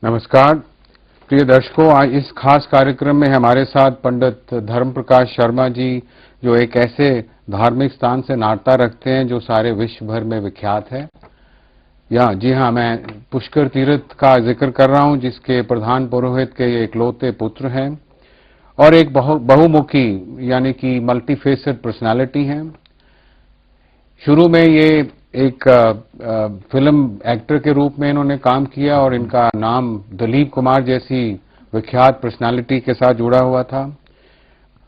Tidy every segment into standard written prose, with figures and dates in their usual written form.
नमस्कार प्रिय दर्शकों, आज इस खास कार्यक्रम में हमारे साथ पंडित धर्म प्रकाश शर्मा जी, जो एक ऐसे धार्मिक स्थान से नाता रखते हैं जो सारे विश्व भर में विख्यात है। जी हाँ, मैं पुष्कर तीर्थ का जिक्र कर रहा हूं, जिसके प्रधान पुरोहित के इकलौते पुत्र हैं और एक बहुमुखी यानी कि मल्टीफेसेड पर्सनालिटी हैं। शुरू में ये एक फिल्म एक्टर के रूप में इन्होंने काम किया और इनका नाम दिलीप कुमार जैसी विख्यात पर्सनालिटी के साथ जुड़ा हुआ था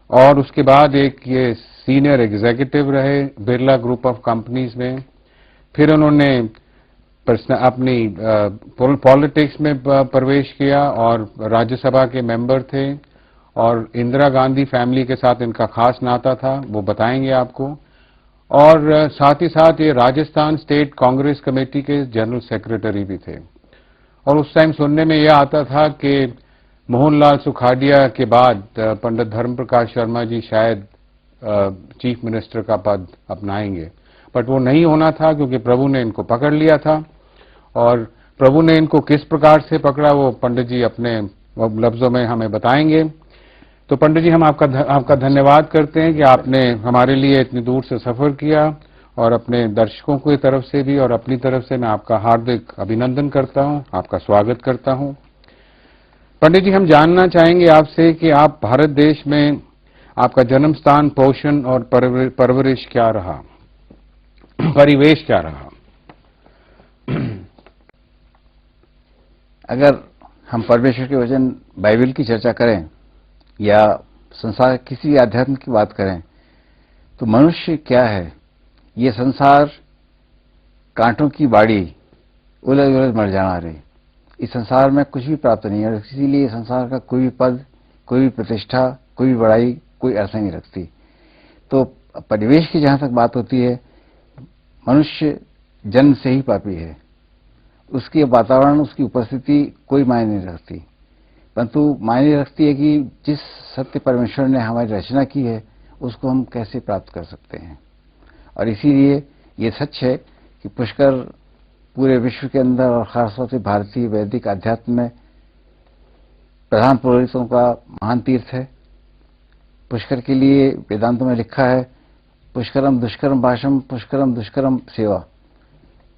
और उसके बाद एक ये सीनियर एग्जीक्यूटिव रहे बिरला ग्रुप ऑफ कंपनीज में। फिर उन्होंने अपनी पॉलिटिक्स में प्रवेश किया और राज्यसभा के मेंबर थे और इंदिरा गांधी फैमिली के साथ इनका खास नाता था, वो बताएंगे आपको। और साथ ही साथ ये राजस्थान स्टेट कांग्रेस कमेटी के जनरल सेक्रेटरी भी थे और उस टाइम सुनने में यह आता था कि मोहनलाल सुखाड़िया के बाद पंडित धर्म प्रकाश शर्मा जी शायद चीफ मिनिस्टर का पद अपनाएंगे, बट वो नहीं होना था क्योंकि प्रभु ने इनको पकड़ लिया था। और प्रभु ने इनको किस प्रकार से पकड़ा वो पंडित जी अपने लफ्जों में हमें बताएंगे। तो पंडित जी, हम आपका धन्यवाद करते हैं कि आपने हमारे लिए इतनी दूर से सफर किया और अपने दर्शकों की तरफ से भी और अपनी तरफ से मैं आपका हार्दिक अभिनंदन करता हूं, आपका स्वागत करता हूं। पंडित जी, हम जानना चाहेंगे आपसे कि आप भारत देश में आपका जन्म स्थान, पोषण और परवरिश क्या रहा, परिवेश क्या रहा? अगर हम परमेश्वर के वचन बाइबल की चर्चा करें या संसार किसी आध्यात्म की बात करें तो मनुष्य क्या है? ये संसार कांटों की बाड़ी, उलझ उलझ मर जाना रे। इस संसार में कुछ भी प्राप्त नहीं है और इसीलिए इस संसार का कोई भी पद, कोई भी प्रतिष्ठा, कोई भी बड़ाई कोई अर्थ नहीं रखती। तो परिवेश की जहां तक बात होती है, मनुष्य जन्म से ही पापी है। उसके वातावरण, उसकी उपस्थिति कोई मायने नहीं रखती, परंतु मायने रखती है कि जिस सत्य परमेश्वर ने हमारी रचना की है उसको हम कैसे प्राप्त कर सकते हैं। और इसीलिए ये सच है कि पुष्कर पूरे विश्व के अंदर और खासतौर से भारतीय वैदिक अध्यात्म में प्रधान पुरोहितों का महान तीर्थ है। पुष्कर के लिए वेदांतों में लिखा है, पुष्करम दुष्करम भाषम, पुष्करम दुष्करम सेवा।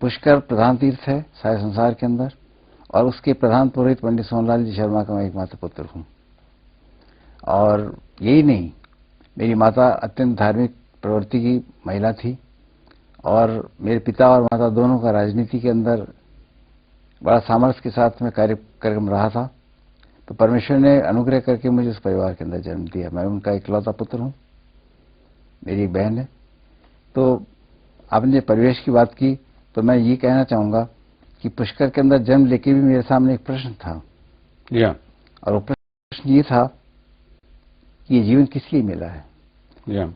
पुष्कर प्रधान तीर्थ है सारे संसार के अंदर और उसके प्रधान पुरोहित पंडित सोनलाल जी शर्मा का मैं एकमात्र पुत्र हूं। और यही नहीं, मेरी माता अत्यंत धार्मिक प्रवृत्ति की महिला थी और मेरे पिता और माता दोनों का राजनीति के अंदर बड़ा सामर्थ्य के साथ में कार्यक्रम रहा था। तो परमेश्वर ने अनुग्रह करके मुझे उस परिवार के अंदर जन्म दिया। मैं उनका इकलौता पुत्र हूं, मेरी एक बहन है। तो आपने परिवेश की बात की तो मैं ये कहना चाहूंगा कि पुष्कर के अंदर जन्म लेके भी मेरे सामने एक प्रश्न था। और वो प्रश्न ये था कि ये जीवन किस लिए मिला है।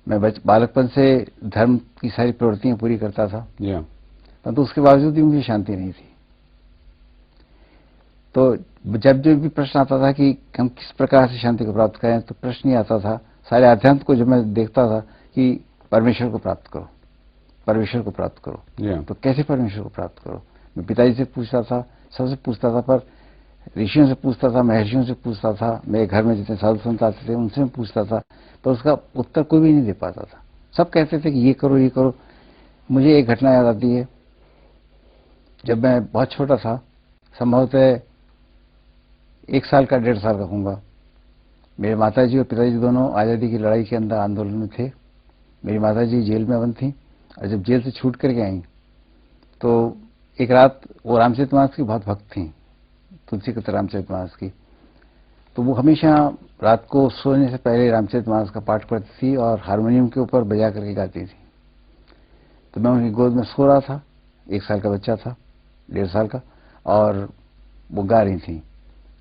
मैं बालकपन से धर्म की सारी प्रवृत्तियां पूरी करता था, परंतु उसके बावजूद भी मुझे शांति नहीं थी। तो जब जो भी प्रश्न आता था कि हम किस प्रकार से शांति को प्राप्त करें, तो प्रश्न ये आता था सारे अध्यात्म को जब मैं देखता था कि परमेश्वर को प्राप्त करो, परमेश्वर को प्राप्त करो। तो कैसे परमेश्वर को प्राप्त करो? मैं पिताजी से पूछता था, सबसे पूछता था, पर ऋषियों से पूछता था, महर्षियों से पूछता था, मेरे घर में जितने साधु संत आते थे उनसे मैं पूछता था, पर उसका उत्तर कोई भी नहीं दे पाता था। सब कहते थे कि ये करो ये करो। मुझे एक घटना याद आती है, जब मैं बहुत छोटा था, संभवतः 1 साल का 1.5 साल का होऊंगा, मेरे माताजी और पिताजी दोनों आज़ादी की लड़ाई के अंदर आंदोलन में थे। मेरी माताजी जेल में बंद थी और जब जेल से छूट करके आई तो एक रात, वो रामचरितमानस की बहुत भक्त थी, तुलसीकृत रामचरितमानस की। तो वो हमेशा रात को सोने से पहले रामचरितमानस का पाठ करती थी और हारमोनियम के ऊपर बजा करके गाती थी। तो मैं उनकी गोद में सो रहा था, 1 साल का बच्चा था, 1.5 साल का, और वो गा रही थी।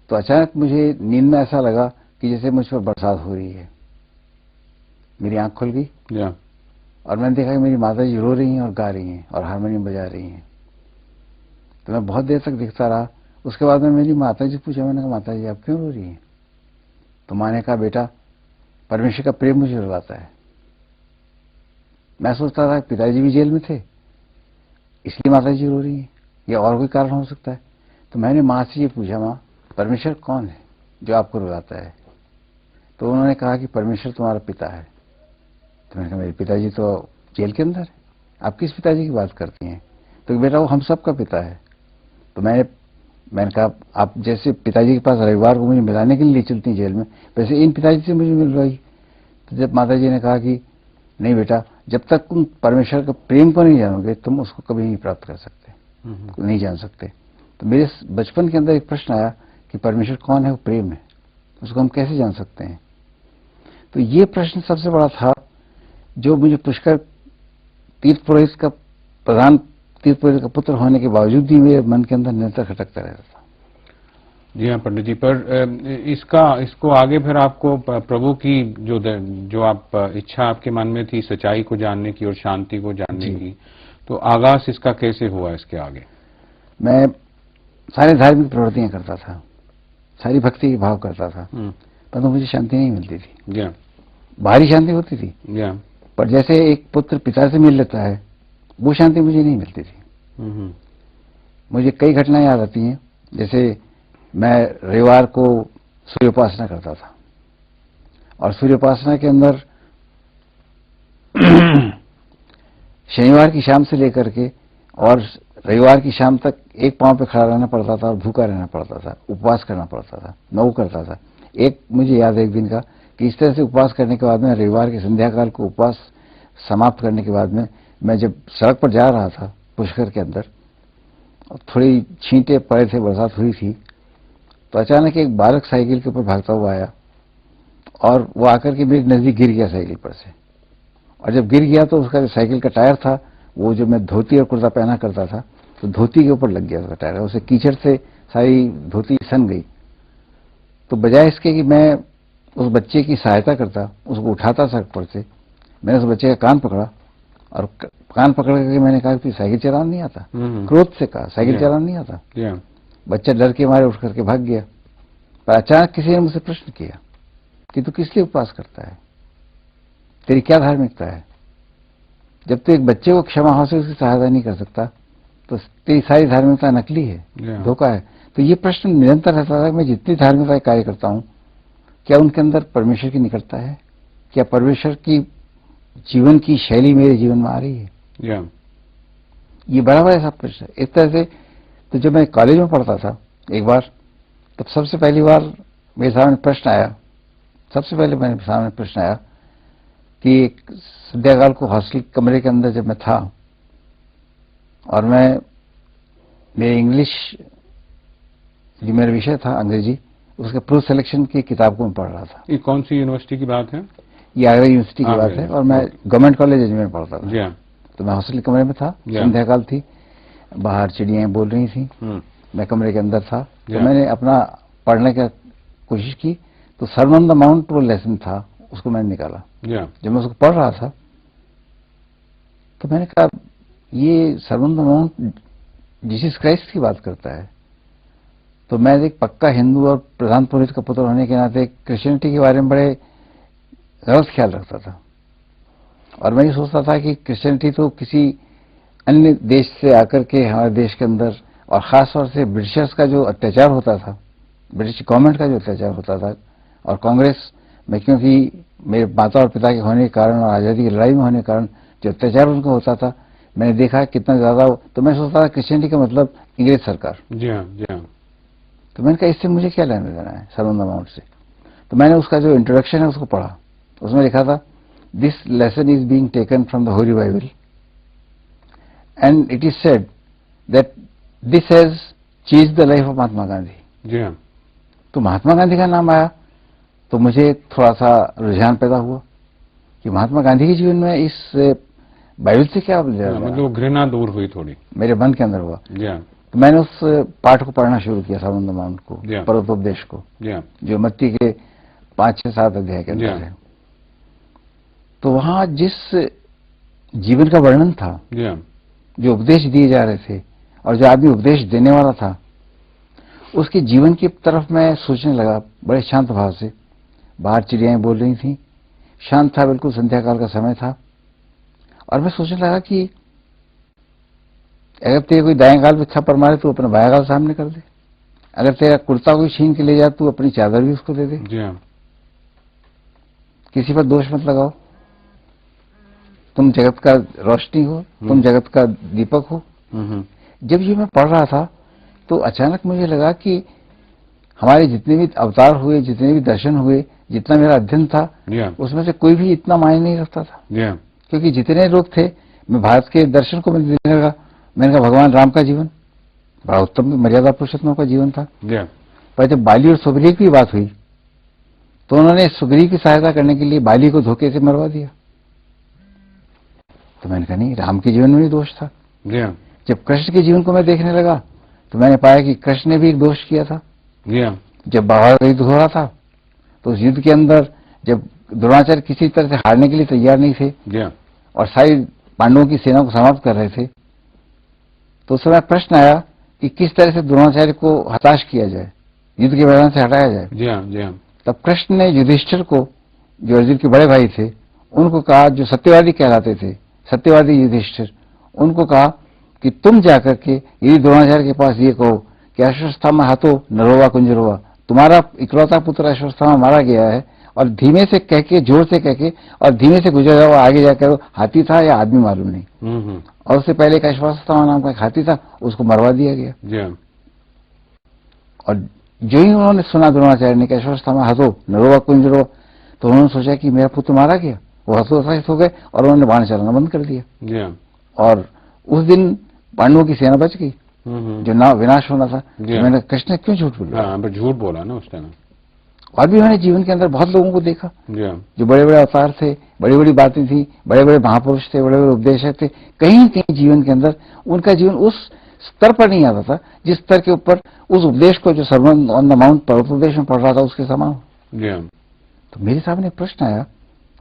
तो अचानक मुझे नींद में ऐसा लगा कि जैसे मुझ पर बरसात हो रही है। मेरी आंख खुल गई और मैंने देखा कि मेरी माताजी रो रही हैं और गा रही हैं और हारमोनियम बजा रही हैं। तो मैं बहुत देर तक देखता रहा। उसके बाद में मेरी माताजी से पूछा, मैंने कहा माताजी आप क्यों रो रही हैं? तो माँ ने कहा, बेटा परमेश्वर का प्रेम मुझे रुलाता है। मैं सोचता था पिताजी भी जेल में थे इसलिए माताजी रो रही हैं या और कोई कारण हो सकता है। तो मैंने माँ से ये पूछा, माँ परमेश्वर कौन है जो आपको रुलाता है? तो उन्होंने कहा कि परमेश्वर तुम्हारा पिता है। तो मैंने कहा मेरे पिताजी तो जेल के अंदर है, आप किस पिताजी की बात करती हैं? तो बेटा वो हम सबका पिता है। तो मैंने कहा आप जैसे पिताजी के पास रविवार को मुझे मिलाने के लिए ले चलती हैं जेल में, वैसे इन पिताजी से मुझे मिलवाई। तो जब माता जी ने कहा कि नहीं बेटा, जब तक तुम परमेश्वर के प्रेम को नहीं जानोगे तुम उसको कभी नहीं प्राप्त कर सकते, नहीं जान सकते। तो मेरे बचपन के अंदर एक प्रश्न आया कि परमेश्वर कौन है? वो प्रेम है, उसको हम कैसे जान सकते हैं? तो ये प्रश्न सबसे बड़ा था जो मुझे पुष्कर तीर्थ पुरोहित का प्रधान तीर्थ पुरोहित का पुत्र होने के बावजूद भी मेरे मन के अंदर निरंतर खटकता रहता था। जी हाँ पंडित जी, पर इसको आगे फिर आपको प्रभु की जो आप इच्छा आपके मन में थी सच्चाई को जानने की और शांति को जानने की, तो आगाज इसका कैसे हुआ इसके आगे? मैं सारे धार्मिक प्रवृत्तियां करता था, सारी भक्ति के भाव करता था, परंतु मुझे शांति नहीं मिलती थी। बाहरी शांति होती थी, पर जैसे एक पुत्र पिता से मिल लेता है वो शांति मुझे नहीं मिलती थी। मुझे कई घटनाएं याद आती हैं। जैसे मैं रविवार को सूर्योपासना करता था और सूर्योपासना के अंदर शनिवार की शाम से लेकर के और रविवार की शाम तक एक पांव पे खड़ा रहना पड़ता था और भूखा रहना पड़ता था, उपवास करना पड़ता था। मैं वो करता था। एक मुझे याद है एक दिन का कि इस तरह से उपवास करने के बाद में रविवार की संध्या काल को उपवास समाप्त करने के बाद में मैं जब सड़क पर जा रहा था पुष्कर के अंदर, थोड़ी छींटे पड़े थे, बरसात हुई थी, तो अचानक एक बालक साइकिल के ऊपर भागता हुआ आया और वो आकर के मेरे नजदीक गिर गया साइकिल पर से। और जब गिर गया तो उसका जो साइकिल का टायर था, वो जो मैं धोती और कुर्ता पहना करता था, तो धोती के ऊपर लग गया उसका टायर, उसे कीचड़ से सारी धोती सन गई। तो बजाय इसके कि मैं उस बच्चे की सहायता करता, उसको उठाता सड़क पर से, मैंने उस बच्चे का कान पकड़ा और कान पकड़ करके मैंने कहा कि साइकिल चलाना नहीं आता। क्रोध से कहा साइकिल चलाना नहीं आता। बच्चा डर के मारे उठ करके भाग गया। पर अचानक किसी ने मुझसे प्रश्न किया कि तू किस लिए उपवास करता है, तेरी क्या धार्मिकता है? जब तू एक बच्चे को क्षमा भाव से उसकी सहायता नहीं कर सकता तो तेरी सारी धार्मिकता नकली है, धोखा है। तो ये प्रश्न निरंतर रहता था। मैं जितनी धार्मिकता कार्य करता हूं, क्या उनके अंदर परमेश्वर की निकटता है? क्या परमेश्वर की जीवन की शैली मेरे जीवन में आ रही है? ये बराबर ऐसा प्रश्न है। इस तरह से तो जब मैं कॉलेज में पढ़ता था एक बार, तब सबसे पहली बार मेरे सामने प्रश्न आया, कि एक संध्याकाल को हॉस्टल कमरे के अंदर जब मैं था और मैं मेरे इंग्लिश जो मेरा विषय था अंग्रेजी, उसके प्रूफ सिलेक्शन की किताब को मैं पढ़ रहा था। ये कौन सी यूनिवर्सिटी की बात है? ये आगरा यूनिवर्सिटी की बात है और मैं गवर्नमेंट कॉलेज अजमेर में पढ़ता था। तो मैं हॉस्टल कमरे में था, संध्याकाल थी, बाहर चिड़ियाएं बोल रही थी, मैं कमरे के अंदर था। तो मैंने अपना पढ़ने की कोशिश की, तो सर्मन ऑन द माउंट वो लेसन था, उसको मैंने निकाला। जब मैं उसको पढ़ रहा था तो मैंने कहा ये sermon on the mount Jesus Christ की बात करता है। तो मैं एक पक्का हिंदू और प्रधान पुरोहित का पुत्र होने के नाते क्रिश्चियनिटी के बारे में बड़े गलत ख्याल रखता था और मैं ये सोचता था कि क्रिश्चियनिटी तो किसी अन्य देश से आकर के हमारे देश के अंदर, और खास तौर से ब्रिटिशर्स का जो अत्याचार होता था, ब्रिटिश गवर्नमेंट का जो अत्याचार होता था, और कांग्रेस में क्योंकि मेरे माता और पिता के होने के कारण और आज़ादी की लड़ाई में होने के कारण जो अत्याचार उनको होता था, मैंने देखा कितना ज्यादा। तो मैं सोचता था क्रिश्चियनिटी का मतलब अंग्रेज सरकार। जी हाँ। तो मैंने कहा इससे मुझे क्या लेना देना है सर्मन ऑन द माउंट से। तो मैंने उसका जो इंट्रोडक्शन है उसको पढ़ा। उसमें लिखा था this lesson is being taken from the Holy Bible and it is said that this has changed the life of Mahatma Gandhi. जी हाँ। तो महात्मा गांधी का नाम आया तो मुझे थोड़ा सा रुझान पैदा हुआ कि महात्मा गांधी के जीवन में इस बाइबल से क्या मतलब घृणा दूर हुई थोड़ी, मेरे मन के अंदर हुआ। जी। तो मैंने उस पाठ को पढ़ना शुरू किया, सर्मन ऑन द माउंट को, पर्वतोपदेश को, जो मत्ती के 5, 6, 7 अध्याय के अंदर है। तो वहां जिस जीवन का वर्णन था, जो उपदेश दिए जा रहे थे और जो आदमी उपदेश देने वाला था, उसके जीवन की तरफ मैं सोचने लगा बड़े शांत भाव से। बाहर चिड़ियाएं बोल रही थी, शांत था, बिल्कुल संध्या काल का समय था, और मैं सोचने लगा कि अगर तेरे कोई दाएं गाल पे थप्पड़ मारे तो अपना बायां गाल सामने कर दे, अगर तेरा कुर्ता कोई छीन के ले जा, तू अपनी चादर भी उसको दे दे। जी हाँ। किसी पर दोष मत लगाओ। तुम जगत का रोशनी हो, तुम जगत का दीपक हो। जब ये मैं पढ़ रहा था तो अचानक मुझे लगा कि हमारे जितने भी अवतार हुए, जितने भी दर्शन हुए, जितना मेरा अध्ययन था, उसमें से कोई भी इतना मायने नहीं रखता था। क्योंकि जितने लोग थे, मैं भारत के दर्शन को मैंने देखने लगा। मैंने कहा भगवान राम का जीवन बड़ा उत्तम मर्यादा पुरुषोत्तम का जीवन था। पर जब बाली और सुग्रीव की बात हुई तो उन्होंने सुग्रीव की सहायता करने के लिए बाली को धोखे से मरवा दिया। तो मैंने कहा नहीं, राम के जीवन में भी दोष था। जब कृष्ण के जीवन को मैं देखने लगा तो मैंने पाया कि कृष्ण ने भी एक दोष किया था। जब महाभारत युद्ध हो रहा था तो उस युद्ध के अंदर जब द्रोणाचार्य किसी तरह से हारने के लिए तैयार नहीं थे और सारी पांडवों की सेना को समाप्त कर रहे थे, तो उस समय प्रश्न आया कि किस तरह से द्रोणाचार्य को हताश किया जाए, युद्ध के मैदान से हटाया जाए। तब कृष्ण ने युधिष्ठिर को, जो अर्जुन के बड़े भाई थे, उनको कहा, जो सत्यवादी कहलाते थे, सत्यवादी युधिष्ठिर, उनको कहा कि तुम जाकर के यदि द्रोणाचार्य के पास ये कहो कि अश्वत्थामा हतो नरोवा कुंजरोवा, तुम्हारा इकलौता पुत्र अश्वत्थामा मारा गया है, और धीमे से कह के, जोर से कह के और धीमे से गुजर जाओ, आगे जाकर हाथी था या आदमी मालूम नहीं। और उससे पहले एक अश्वत्थामा नाम का एक हाथी था, उसको मरवा दिया गया। और जो ही उन्होंने सुना द्रोणाचार्य ने कि अश्वत्थामा हतो नरोवा कुंजरोवा, तो उन्होंने सोचा कि मेरा पुत्र मारा गया। वो हतोत्साहित हो गए और उन्होंने बाण चलाना बंद कर दिया। और उस दिन पांडवों की सेना बच गई, जो ना विनाश होना था। तो मैंने कृष्ण ने क्यों झूठ बोला? झूठ बोला ना उस टाइम। और भी मैंने जीवन के अंदर बहुत लोगों को देखा जो बड़े बड़े अवतार थे, बड़ी बड़ी बातें थी, बड़े बड़े महापुरुष थे, बड़े बड़े उपदेशक थे, कहीं न कहीं जीवन के अंदर उनका जीवन उस स्तर पर नहीं आता था जिस स्तर के ऊपर उस उपदेश को, जो सर्वन ऑन द माउंट पर्वतोपदेश में पढ़ रहा था, उसके समान। तो मेरे सामने प्रश्न आया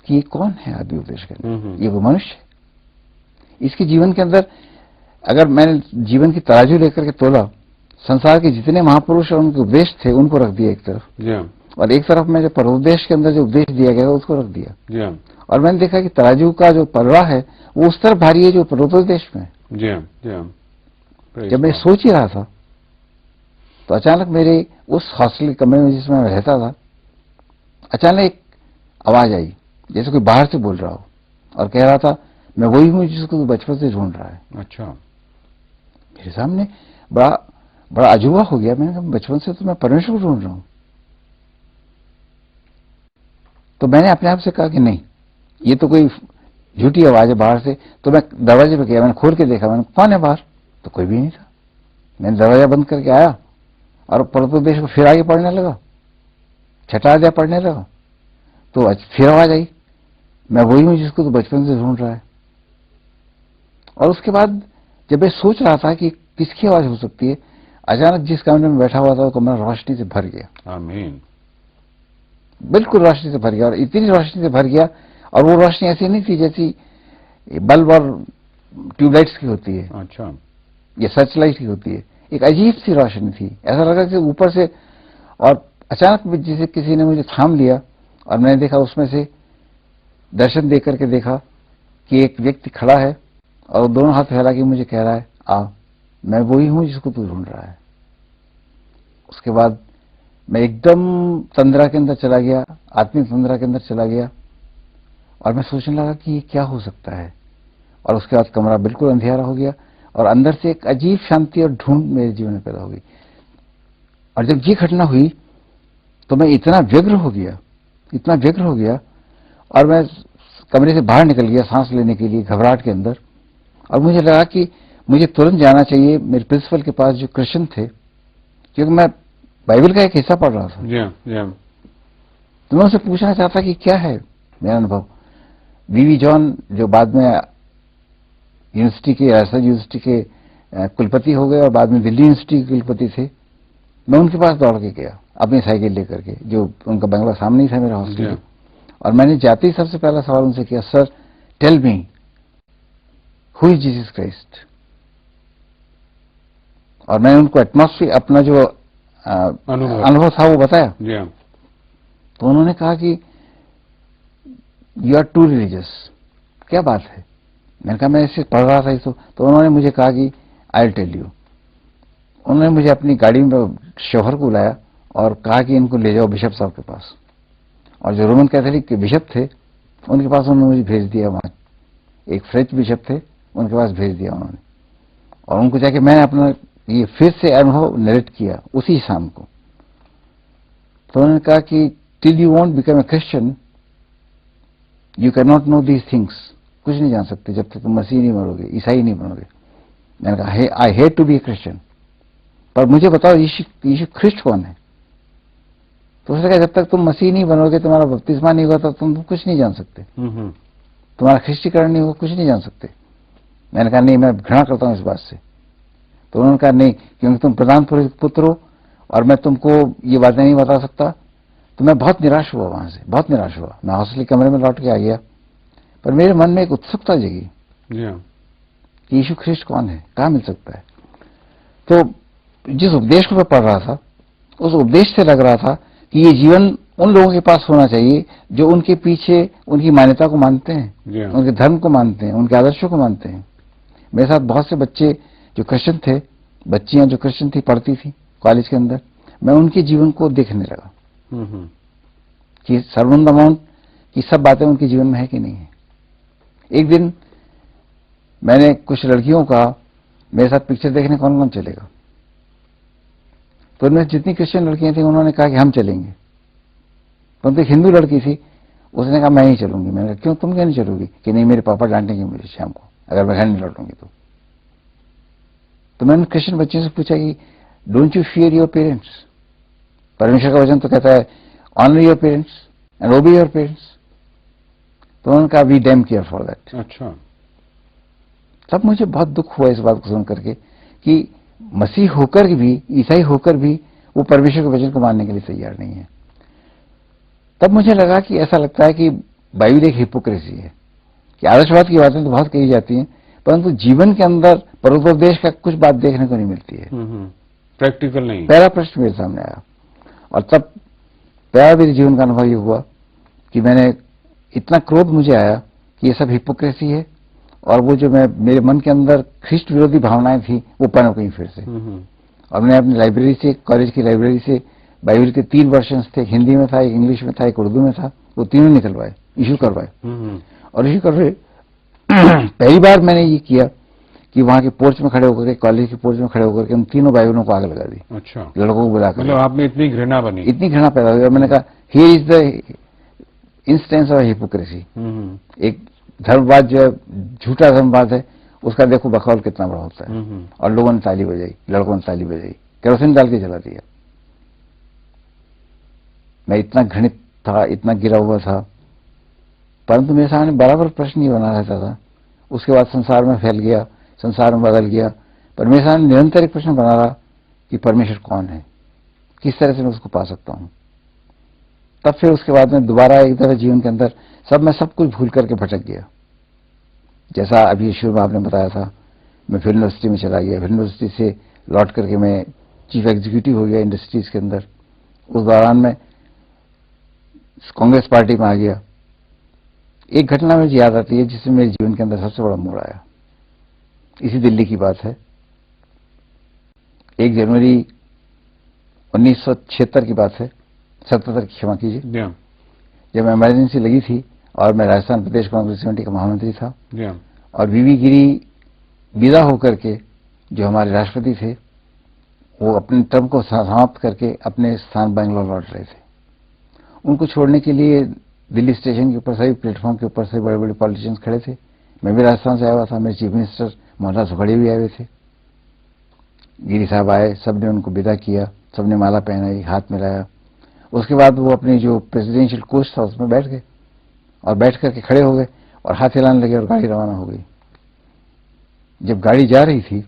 कि ये कौन है आदि उपदेश करने? ये वो मनुष्य है। इसके जीवन के अंदर अगर मैंने जीवन की तराजू लेकर के तोला, संसार के जितने महापुरुष और उनके उपदेश थे उनको रख दिया एक तरफ, और एक तरफ में जो पर्वोपदेश के अंदर जो उपदेश दिया गया उसको रख दिया। और मैंने देखा कि तराजू का जो पलड़ा है वो उस तरफ भारी है जो पर्वोपदेश में है। जब मैं सोच ही रहा था तो अचानक मेरे उस हॉस्टल के कमरे में जिसमें मैं रहता था, अचानक एक आवाज आई जैसे कोई बाहर से बोल रहा हो और कह रहा था, मैं वही हूं जिसको तू बचपन से ढूंढ रहा है। अच्छा। मेरे सामने बड़ा अजूबा हो गया। मैंने कहा बचपन से तो मैं परमेश्वर को ढूंढ रहा हूं। तो मैंने अपने आप से कहा कि नहीं, ये तो कोई झूठी आवाज है बाहर से। तो मैं दरवाजे पे गया, मैंने खोल के देखा, मैंने कौन है बाहर? तो कोई भी नहीं था। मैंने दरवाजा बंद करके आया और पर्वतोपदेश को फिर आगे पढ़ने लगा, छठा अध्याय पढ़ने लगा। तो फिर आवाज आई, मैं वही हूं जिसको तो बचपन से ढूंढ रहा है। और उसके बाद जब मैं सोच रहा था कि किसकी आवाज हो सकती है, अचानक जिस कमरे में बैठा हुआ था वो कमरा रोशनी से भर गया। आमीन। बिल्कुल रोशनी से भर गया, और इतनी रोशनी से भर गया, और वो रोशनी ऐसी नहीं थी जैसी बल्ब और ट्यूबलाइट्स की होती है। अच्छा। ये सर्च लाइट की होती है। एक अजीब सी रोशनी थी, ऐसा लगा कि ऊपर से, और अचानक जैसे किसी ने मुझे थाम लिया और मैंने देखा, उसमें से दर्शन देख करके देखा कि एक व्यक्ति खड़ा है और दोनों हाथ फैला के मुझे कह रहा है, आ, मैं वही हूं जिसको तू ढूंढ रहा है। उसके बाद मैं एकदम तंद्रा के अंदर चला गया, आत्मिक तंद्रा के अंदर चला गया, और मैं सोचने लगा कि ये क्या हो सकता है। और उसके बाद कमरा बिल्कुल अंधेरा हो गया और अंदर से एक अजीब शांति और ढूंढ मेरे जीवन में पैदा हो गई। और जब ये घटना हुई तो मैं इतना व्यग्र हो गया, इतना व्यग्र हो गया, और मैं कमरे से बाहर निकल गया सांस लेने के लिए घबराहट के अंदर। और मुझे लगा कि मुझे तुरंत जाना चाहिए मेरे प्रिंसिपल के पास जो कृष्ण थे, क्योंकि मैं बाइबल का एक हिस्सा पढ़ रहा था। तो मैं उनसे पूछना चाहता कि क्या है मेरा अनुभव। वीवी जॉन, जो बाद में यूनिवर्सिटी के, राजस्थान यूनिवर्सिटी के कुलपति हो गए और बाद में दिल्ली यूनिवर्सिटी के कुलपति थे, मैं उनके पास दौड़ के गया अपनी साइकिल लेकर के, जो उनका बंगला सामने ही था मेरा हॉस्टल। और मैंने जाते ही सबसे पहला सवाल उनसे किया, sir tell me who is Jesus Christ. और मैंने उनको एटमॉस्फियर, अपना जो अनुभव था वो बताया। तो उन्होंने कहा कि यू आर टू रिलीजियस। क्या बात है? मैंने कहा मैं इसे पढ़ रहा था इसको। तो उन्होंने मुझे कहा कि आई विल टेल यू। उन्होंने मुझे अपनी गाड़ी में शौहर को बुलाया और कहा कि इनको ले जाओ बिशप साहब के पास। और जो रोमन कैथोलिक के बिशप थे उनके पास उन्होंने मुझे भेज दिया। वहां एक फ्रेंच बिशप थे, उनके पास भेज दिया उन्होंने। और उनको जाके मैंने अपना ये फिर से अनुभव नरेट किया उसी शाम को। तो उन्होंने कहा कि till you want become a Christian you can not know these things. कुछ नहीं जान सकते जब तक तुम मसीह नहीं बनोगे, ईसाई नहीं बनोगे। मैंने कहा I hate to be a Christian, पर मुझे बताओ यीशु ख्रिस्ट कौन है। तो उसने कहा जब तक तुम मसीह नहीं बनोगे, तुम्हारा बपतिस्मा नहीं होगा, तो तुम कुछ नहीं जान सकते, तुम्हारा ख्रिस्टीकरण नहीं होगा, कुछ नहीं जान सकते। मैंने कहा नहीं, मैं घृणा करता हूं इस बात से। तो उन्होंने कहा नहीं, क्योंकि तुम प्रधान पुत्र हो और मैं तुमको ये बातें नहीं बता सकता। तो मैं बहुत निराश हुआ, वहां से बहुत निराश हुआ। मैं हॉस्टल के कमरे में लौट के आ गया, पर मेरे मन में एक उत्सुकता जगी कि यीशु ख्रिस्ट कौन है, कहां मिल सकता है। तो जिस उपदेश को मैं पढ़ रहा था, उस उपदेश से लग रहा था कि ये जीवन उन लोगों के पास होना चाहिए जो उनके पीछे उनकी मान्यता को मानते हैं, उनके धर्म को मानते हैं, उनके आदर्शों को मानते हैं। मेरे साथ बहुत से बच्चे जो क्रिश्चियन थे, बच्चियां जो क्रिश्चियन थी, पढ़ती थी कॉलेज के अंदर। मैं उनके जीवन को देखने लगा कि सर्वम द माउंट की सब बातें उनके जीवन में है कि नहीं है। एक दिन मैंने कुछ लड़कियों का मेरे साथ पिक्चर देखने कौन कौन चलेगा, तो उनमें जितनी क्रिश्चियन लड़कियां थी उन्होंने कहा कि हम चलेंगे। परंतु एक हिंदू लड़की थी, उसने कहा मैं ही चलूंगी। मैंने कहा क्यों, तुम क्यों नहीं चलोगी? कि नहीं, मेरे पापा डांटेंगे मुझे शाम को अगर मैं घर नहीं लौटूंगी तो मैंने क्रिश्चियन बच्चों से पूछा कि don't you fear your parents. परमेश्वर का वचन तो कहता है honour your parents and obey your parents. तो उन्होंने कहा we damn care for that. अच्छा। तब मुझे बहुत दुख हुआ इस बात को सुन करके कि मसीह होकर भी, ईसाई होकर भी वो परमेश्वर के वचन को मानने के लिए तैयार नहीं है। तब मुझे लगा कि ऐसा लगता है कि बाइबल एक हिपोक्रेसी है कि आदर्शवाद की बातें तो बहुत कही जाती हैं, परंतु जीवन के अंदर परोपदेश का कुछ बात देखने को नहीं मिलती है, प्रैक्टिकल नहीं। पहला प्रश्न मेरे सामने आया। और तब पहला मेरे जीवन का अनुभव ये हुआ कि मैंने इतना क्रोध मुझे आया कि ये सब हिपोक्रेसी है, और वो जो मेरे मन के अंदर ख्रिस्ट विरोधी भावनाएं थी वो पनप गई फिर से। और मैंने अपनी लाइब्रेरी से, कॉलेज की लाइब्रेरी से बाइबल के 3 वर्जन्स थे, हिंदी में था, एक इंग्लिश में था, एक उर्दू में था, वो तीनों निकलवाए, इशू करवाए। और इशू करवाए पहली बार मैंने ये किया कि वहां के पोर्च में खड़े होकर के, कॉलेज के पोर्च में खड़े होकर के उन तीनों बाइबलों को आग लगा दी। अच्छा। लड़कों को बुलाकर, मतलब आप में इतनी घृणा बनी, इतनी घृणा पैदा हुई। और मैंने कहा here is the instance of hypocrisy. एक धर्मवाद जो है, झूठा धर्मवाद है, उसका देखो बखौल कितना बड़ा होता है। और लोगों ने ताली बजाई, लड़कों ने ताली बजाई, केरोसिन डाल के जला दिया। मैं इतना घृणित था, इतना गिरा हुआ था, परंतु मेरे सामने बराबर प्रश्न ही बना रहता था। उसके बाद संसार में फैल गया, संसार में बदल गया, पर मेरे सामने निरंतर एक प्रश्न बना रहा कि परमेश्वर कौन है, किस तरह से मैं उसको पा सकता हूं। तब फिर उसके बाद में दोबारा एक तरह जीवन के अंदर मैं सब कुछ भूल करके भटक गया। जैसा अभी शुरू में आपने बताया था, मैं फिल्म यूनिवर्सिटी में चला गया, फिल्म यूनिवर्सिटी से लौट करके मैं चीफ एग्जीक्यूटिव हो गया इंडस्ट्रीज के अंदर। उस दौरान में कांग्रेस पार्टी में आ गया। एक घटना मुझे याद आती है जिसमें मेरे जीवन के अंदर सबसे बड़ा मोड़ आया। इसी दिल्ली की बात है, 1 जनवरी 1976 की बात है, 77 की क्षमा कीजिए, जब इमरजेंसी लगी थी और मैं राजस्थान प्रदेश कांग्रेस कमेटी का महामंत्री था। और वीवी गिरी विदा होकर के, जो हमारे राष्ट्रपति थे, वो अपने टर्म को समाप्त करके अपने स्थान बेंगलोर लौट रहे थे। उनको छोड़ने के लिए दिल्ली स्टेशन के ऊपर, सभी प्लेटफॉर्म के ऊपर सभी बड़े बड़े पॉलिटिशियंस खड़े थे। मैं भी राजस्थान से आया हुआ था, मेरे चीफ मिनिस्टर मोहनलाल सुखड़े भी आए हुए थे। गिरी साहब आए, सबने उनको विदा किया, सबने माला पहनाई, हाथ मिलाया। उसके बाद वो अपनी जो प्रेसिडेंशियल कोच था उसमें बैठ गए और बैठ करके खड़े हो गए और हाथ हिलाने लगे और गाड़ी रवाना हो गई। जब गाड़ी जा रही थी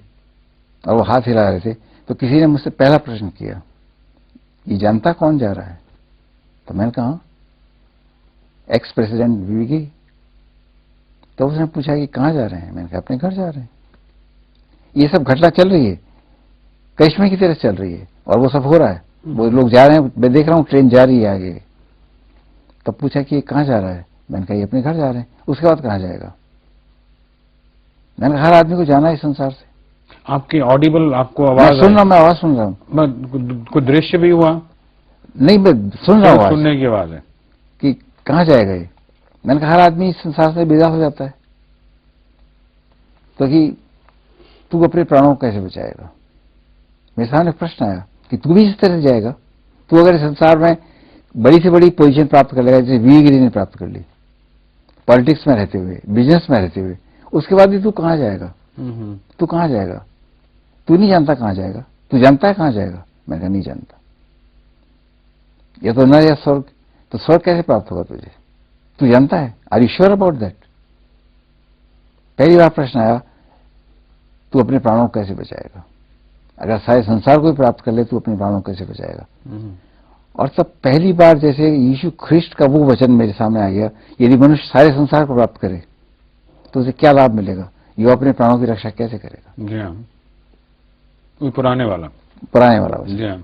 और वो हाथ हिला रहे थे, तो किसी ने मुझसे पहला प्रश्न किया, ये जानता कौन जा रहा है? तो मैंने कहा एक्स प्रेसिडेंट वीवी गिरी। तो उसने पूछा कि कहाँ जा रहे हैं? मैंने कहा अपने घर जा रहे हैं। ये सब घटना चल रही है, करिश्मे की तरह चल रही है, और वो सब हो रहा है, वो लोग जा रहे हैं, मैं देख रहा हूँ ट्रेन जा रही है आगे। तब पूछा कि कहाँ जा रहा है? मैंने कहा ये अपने घर जा रहे हैं। उसके बाद कहाँ जाएगा? मैंने कहा हर आदमी को जाना है इस संसार से। आपकी ऑडिबल, आपको मैं आवाज सुन रहा हूं, मैं आवाज सुन रहा हूं। कोई दृश्य भी हुआ? नहीं, मैं सुन रहा हूं आवाज सुनने की आवाज है कि कहां जाएगा ये। मैंने कहा हर आदमी इस संसार से विदा हो जाता है, तो कि तू अपने प्राणों को कैसे बचाएगा। मेरे सामने प्रश्न आया कि तू भी इस तरह जाएगा। तू अगर इस संसार में बड़ी से बड़ी पोजीशन प्राप्त कर लेगा, जैसे वी गिरी ने प्राप्त कर ली पॉलिटिक्स में रहते हुए, बिजनेस में रहते हुए, उसके बाद भी तू कहां जाएगा? तू कहां जाएगा? तू नहीं जानता कहां जाएगा। तू जानता है कहां जाएगा? मैं कहा नहीं जानता। या तो नर या स्वर्ग। तो स्वर्ग कैसे प्राप्त होगा तुझे? तू जानता है? Are you sure about that? पहली बार प्रश्न आया, तू अपने प्राणों को कैसे बचाएगा? अगर सारे संसार को भी प्राप्त कर ले, तू अपने प्राणों को कैसे बचाएगा? और तब पहली बार जैसे यीशु ख्रिस्ट का वो वचन मेरे सामने आ गया, यदि मनुष्य सारे संसार को प्राप्त करे तो उसे क्या लाभ मिलेगा, ये अपने प्राणों की रक्षा कैसे करेगा। जी हाँ, वो पुराने वाला वचन। जी हाँ।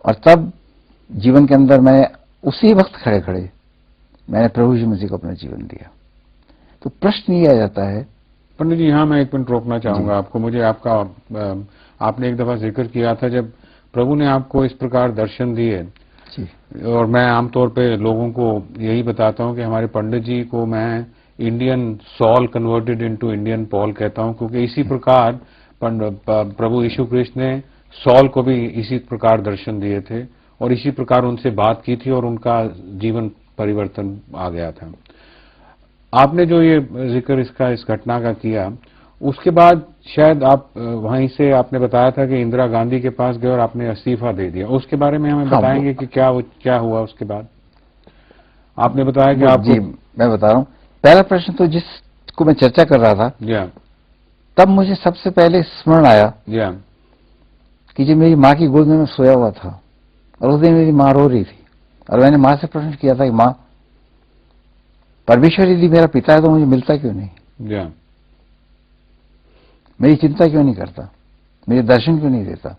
और तब जीवन के अंदर मैंने उसी वक्त खड़े खड़े मैंने प्रभु यीशु मसीह को अपना जीवन दिया। तो प्रश्न ये आ जाता है। पंडित जी, यहाँ मैं एक मिनट रोकना चाहूंगा आपको। मुझे आपका आपने एक दफा जिक्र किया था जब प्रभु ने आपको इस प्रकार दर्शन दिए जी। और मैं आमतौर पे लोगों को यही बताता हूँ कि हमारे पंडित जी को मैं Indian Saul converted into Indian Paul कहता हूँ, क्योंकि इसी प्रकार प्रभु यीशु क्रिस्ट ने सॉल को भी इसी प्रकार दर्शन दिए थे और इसी प्रकार उनसे बात की थी और उनका जीवन परिवर्तन आ गया था। आपने जो ये जिक्र इस घटना का किया, उसके बाद शायद आप वहीं से आपने बताया था कि इंदिरा गांधी के पास गए और आपने इस्तीफा दे दिया। उसके बारे में हमें बताएंगे कि क्या हुआ उसके बाद? आपने बताया कि आप। जी, मैं बता रहा हूँ। पहला प्रश्न तो जिसको मैं चर्चा कर रहा था, तब मुझे सबसे पहले स्मरण आया कि जब मेरी माँ की गोद में मैं सोया हुआ था और उस दिन मेरी माँ रो रही थी और मैंने माँ से प्रश्न किया था कि माँ, परमेश्वर यदि मेरा पिता है तो मुझे मिलता क्यों नहीं? मेरी चिंता क्यों नहीं करता? मेरे दर्शन क्यों नहीं देता?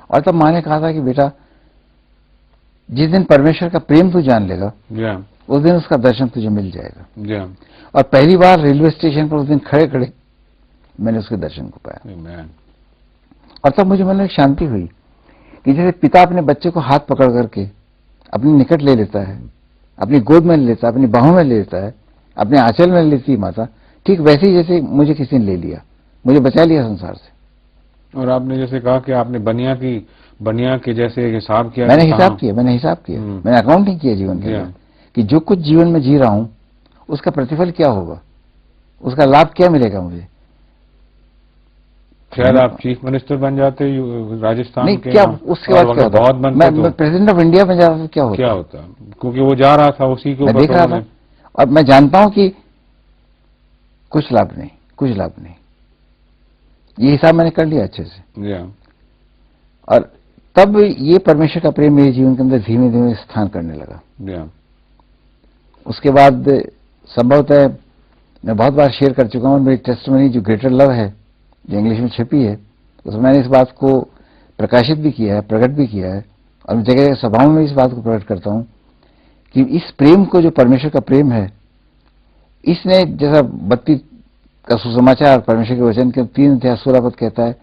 और तब माँ ने कहा था कि बेटा, जिस दिन परमेश्वर का प्रेम तू जान लेगा उस दिन उसका दर्शन तुझे मिल जाएगा। और पहली बार रेलवे स्टेशन पर उस दिन खड़े खड़े मैंने उसके दर्शन को पाया। और तब मुझे मन में शांति हुई कि जैसे पिता अपने बच्चे को हाथ पकड़ करके अपने निकट ले लेता है, अपनी गोद में ले लेता है, अपनी बाहों में ले लेता है, अपने आंचल में ले लेती है माता, ठीक वैसे ही जैसे मुझे किसी ने ले लिया, मुझे बचा लिया संसार से। और आपने जैसे कहा कि आपने बनिया के जैसे हिसाब किया। मैंने हिसाब किया, मैंने अकाउंटिंग किया जीवन के अंदर कि जो कुछ जीवन में जी रहा हूं उसका प्रतिफल क्या होगा, उसका लाभ क्या मिलेगा मुझे। शायद आप चीफ मिनिस्टर बन जाते राजस्थान नहीं, के। क्या उसके बाद क्या होता? बहुत बनते मैं प्रेसिडेंट ऑफ इंडिया बन जाता तो क्या होता? क्योंकि वो जा रहा था उसी के मैं देख रहा था और मैं जानता हूं कि कुछ लाभ नहीं। ये हिसाब मैंने कर लिया अच्छे से। और तब ये परमेश्वर का प्रेम मेरे जीवन के अंदर धीमे धीमे स्थान करने लगा। उसके बाद संभवतः मैं बहुत बार शेयर कर चुका हूं मेरी टेस्टिमनी जो ग्रेटर लव है, जो इंग्लिश में छपी है, उसमें मैंने इस बात को प्रकाशित भी किया है, प्रकट भी किया है और जगह सभाओं में इस बात को प्रकट करता हूं कि इस प्रेम को, जो परमेश्वर का प्रेम है, इसने जैसा 32 का सुसमाचार परमेश्वर के वचन के 3:16 पद कहता है,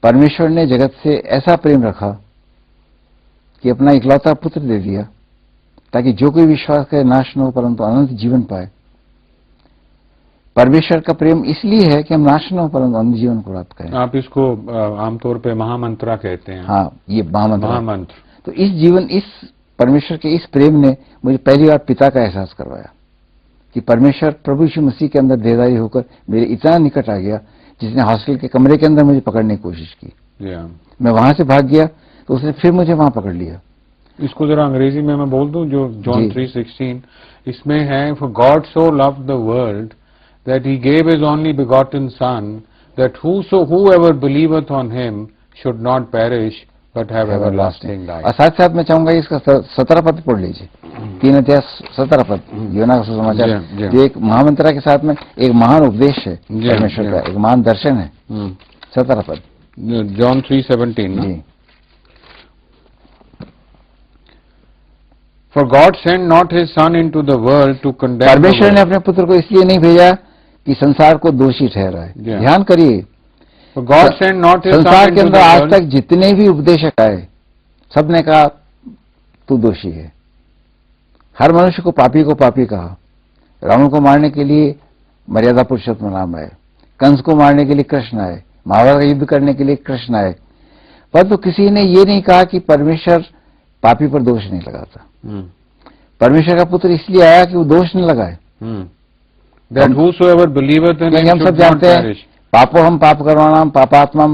परमेश्वर ने जगत से ऐसा प्रेम रखा कि अपना इकलौता पुत्र दे दिया ताकि जो कोई विश्वास करे नाश न हो परंतु अनंत जीवन पाए। परमेश्वर का प्रेम इसलिए है कि हम नाश न हो परंतु अनंत जीवन को प्राप्त करें। आप इसको आमतौर पे महामंत्रा कहते हैं। हाँ, ये महामंत्र। तो इस परमेश्वर के इस प्रेम ने मुझे पहली बार पिता का एहसास करवाया कि परमेश्वर प्रभु यीशु मसीह के अंदर देहधारी होकर मेरे इतना निकट आ गया, जिसने हॉस्टल के कमरे के अंदर मुझे पकड़ने की कोशिश की। मैं वहां से भाग गया तो उसने फिर मुझे वहां पकड़ लिया। इसको जरा अंग्रेजी में मैं बोल दूं, जो जॉन 3:16 इसमें है, for God so loved the world that he gave his only begotten son that whoever believeth on him should not perish but have everlasting life। और साथ साथ मैं चाहूंगा इसका 17 पद पढ़ लीजिए, 3:17 पद, यूहन्ना का सुसमाचार, जो एक महामंत्रा के साथ में एक महान उपदेश है परमेश्वर का, एक महान दर्शन है। 17 पद, John 3:17। For God sent not his son into the world to condemn the परमेश्वर world। ने अपने पुत्र को इसलिए नहीं भेजा कि संसार को दोषी ठहराए। ध्यान करिए, गॉड सेंड नॉट हिज संसार के अंदर आज तक जितने भी उपदेशक आए, सबने कहा तू दोषी है। हर मनुष्य को पापी कहा। रावण को मारने के लिए मर्यादा पुरुषोत्तम राम आए, कंस को मारने के लिए कृष्ण आए, महाभारत का युद्ध करने के लिए कृष्ण आए, परंतु किसी ने ये नहीं कहा कि परमेश्वर पापी पर दोष नहीं लगाता। परमेश्वर का पुत्र इसलिए आया कि वो दोष न लगाए। That whosoever believeth in him हम सब should not जानते हैं, perish. पापो हम पाप करवाणाम पापात्मा,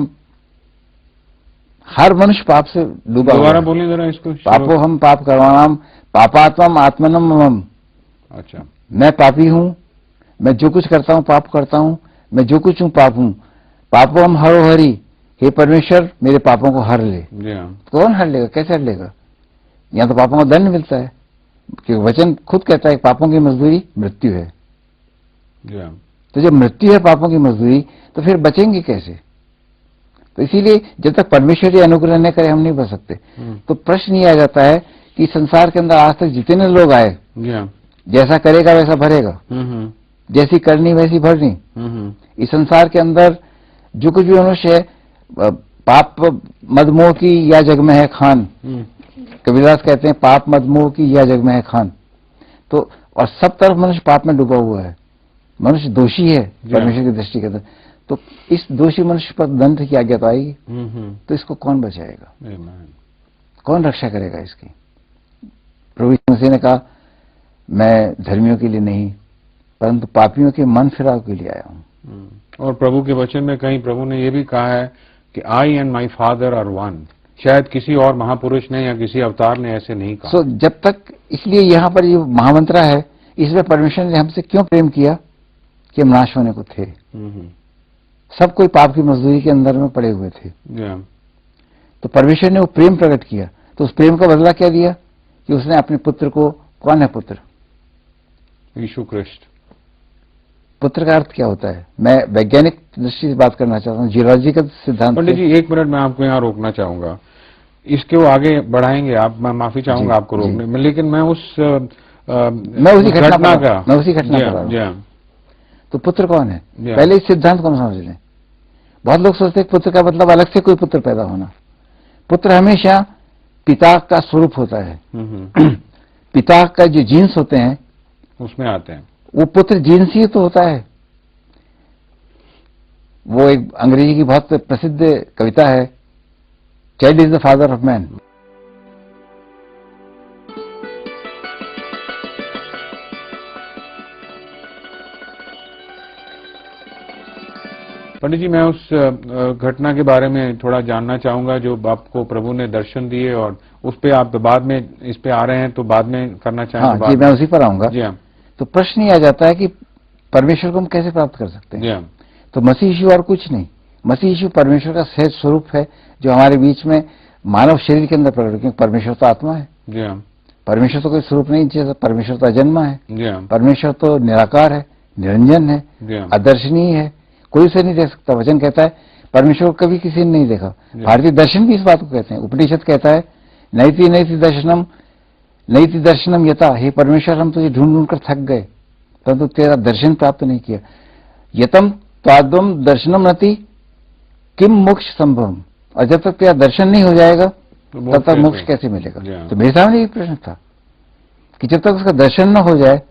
हर मनुष्य पाप से डूबा हुआ दोबारा है। बोलिए जरा इसको। पापो हम पाप करवाणाम पापात्मा आत्मनम मम। अच्छा, मैं पापी हूं, मैं जो कुछ करता हूं पाप करता हूं, मैं जो कुछ हूं पाप हूं। पापो हम हरो हरि, हे परमेश्वर मेरे पापों को हर ले। जी हाँ। कौन हर लेगा, कैसे हर लेगा? यहां तो पापों का दंड मिलता है, क्योंकि वचन खुद कहता है पापों की मजदूरी मृत्यु है। जी हाँ। तो जब मृत्यु है पापों की मजदूरी, तो फिर बचेंगे कैसे? तो इसीलिए जब तक परमेश्वर ये अनुग्रह न करे हम नहीं बच सकते। तो प्रश्न ये आ जाता है कि संसार के अंदर आज तक जितने लोग आए, जी हाँ। जैसा करेगा वैसा भरेगा, जैसी करनी वैसी भरनी। इस संसार के अंदर जो कुछ भी मनुष्य है, पाप मदमोह की या जग में है खान। कबीरदास कहते हैं पाप मदमोह की या जग में है खान। तो और सब तरफ मनुष्य पाप में डूबा हुआ है, मनुष्य दोषी है परमेश्वर की दृष्टि के अंदर। तो इस दोषी मनुष्य पर दंड की आज्ञा तो आएगी, तो इसको कौन बचाएगा, कौन रक्षा करेगा इसकी? प्रभु यीशु मसीह ने कहा मैं धर्मियों के लिए नहीं परंतु पापियों के मन फिराव के लिए आया हूं। और प्रभु के वचन में कहीं प्रभु ने यह भी कहा है कि I and my father are one. शायद किसी और महापुरुष ने या किसी अवतार ने ऐसे नहीं कहा। जब तक, इसलिए यहां पर ये महामंत्र है, इसमें परमेश्वर ने हमसे क्यों प्रेम किया कि हम नाश होने को थे। सब कोई पाप की मजदूरी के अंदर में पड़े हुए थे। तो परमेश्वर ने वो प्रेम प्रकट किया, तो उस प्रेम का बदला क्या दिया कि उसने अपने पुत्र को, कौन है पुत्र? यीशु कृष्ण। पुत्र का अर्थ क्या होता है? मैं वैज्ञानिक दृष्टि से बात करना चाहता हूँ, जियोलॉजिकल सिद्धांत। पंडित जी एक मिनट मैं आपको यहाँ रोकना चाहूंगा, इसके वो आगे बढ़ाएंगे आप, मैं माफी चाहूंगा आपको रोकने में, लेकिन मैं उसी घटना का तो पुत्र कौन है पहले इस सिद्धांत को समझ लें। बहुत लोग सोचते हैं पुत्र का मतलब अलग से कोई पुत्र पैदा होना। पुत्र हमेशा पिता का स्वरूप होता है। पिता का जो जीन्स होते हैं उसमें आते हैं, वो पुत्र जीन्स ही तो होता है। वो एक अंग्रेजी की बहुत प्रसिद्ध कविता है, child is the father of man. Pandit ji मैं उस घटना के बारे में थोड़ा जानना चाहूंगा जो आपको प्रभु ने दर्शन दिए, और उस पे आप बाद में इस पे आ रहे हैं तो बाद में करना चाहेंगे। हाँ, जी मैं उसी पर आऊंगा। जी हाँ। तो प्रश्न ये आ जाता है कि परमेश्वर को हम कैसे प्राप्त कर सकते हैं। जी हाँ। तो मसीह यीशु और कुछ नहीं, मसीह यीशु परमेश्वर का सहज स्वरूप है जो हमारे बीच में मानव शरीर के अंदर प्रकट, क्योंकि परमेश्वर तो आत्मा है। जी हाँ। परमेश्वर तो कोई स्वरूप नहीं चाहिए, परमेश्वर तो अजन्मा है। जी हाँ। परमेश्वर तो निराकार है, निरंजन है, अदर्शनीय है, कोई उसे नहीं देख सकता। वचन कहता है परमेश्वर को कभी किसी ने नहीं देखा। भारतीय दर्शन भी इस बात को कहते हैं। उपनिषद कहता है नैति दर्शनम यथा, हे परमेश्वर हम तुझे ढूंढ ढूंढ कर थक गए परंतु तेरा दर्शन प्राप्त नहीं किया। यतम त्वाद्वम दर्शनम नति किम मोक्ष संभवम, और जब तक तेरा दर्शन नहीं हो जाएगा तब तक मोक्ष कैसे मिलेगा। तो मेरे सामने एक प्रश्न था कि जब तक उसका दर्शन न हो जाए,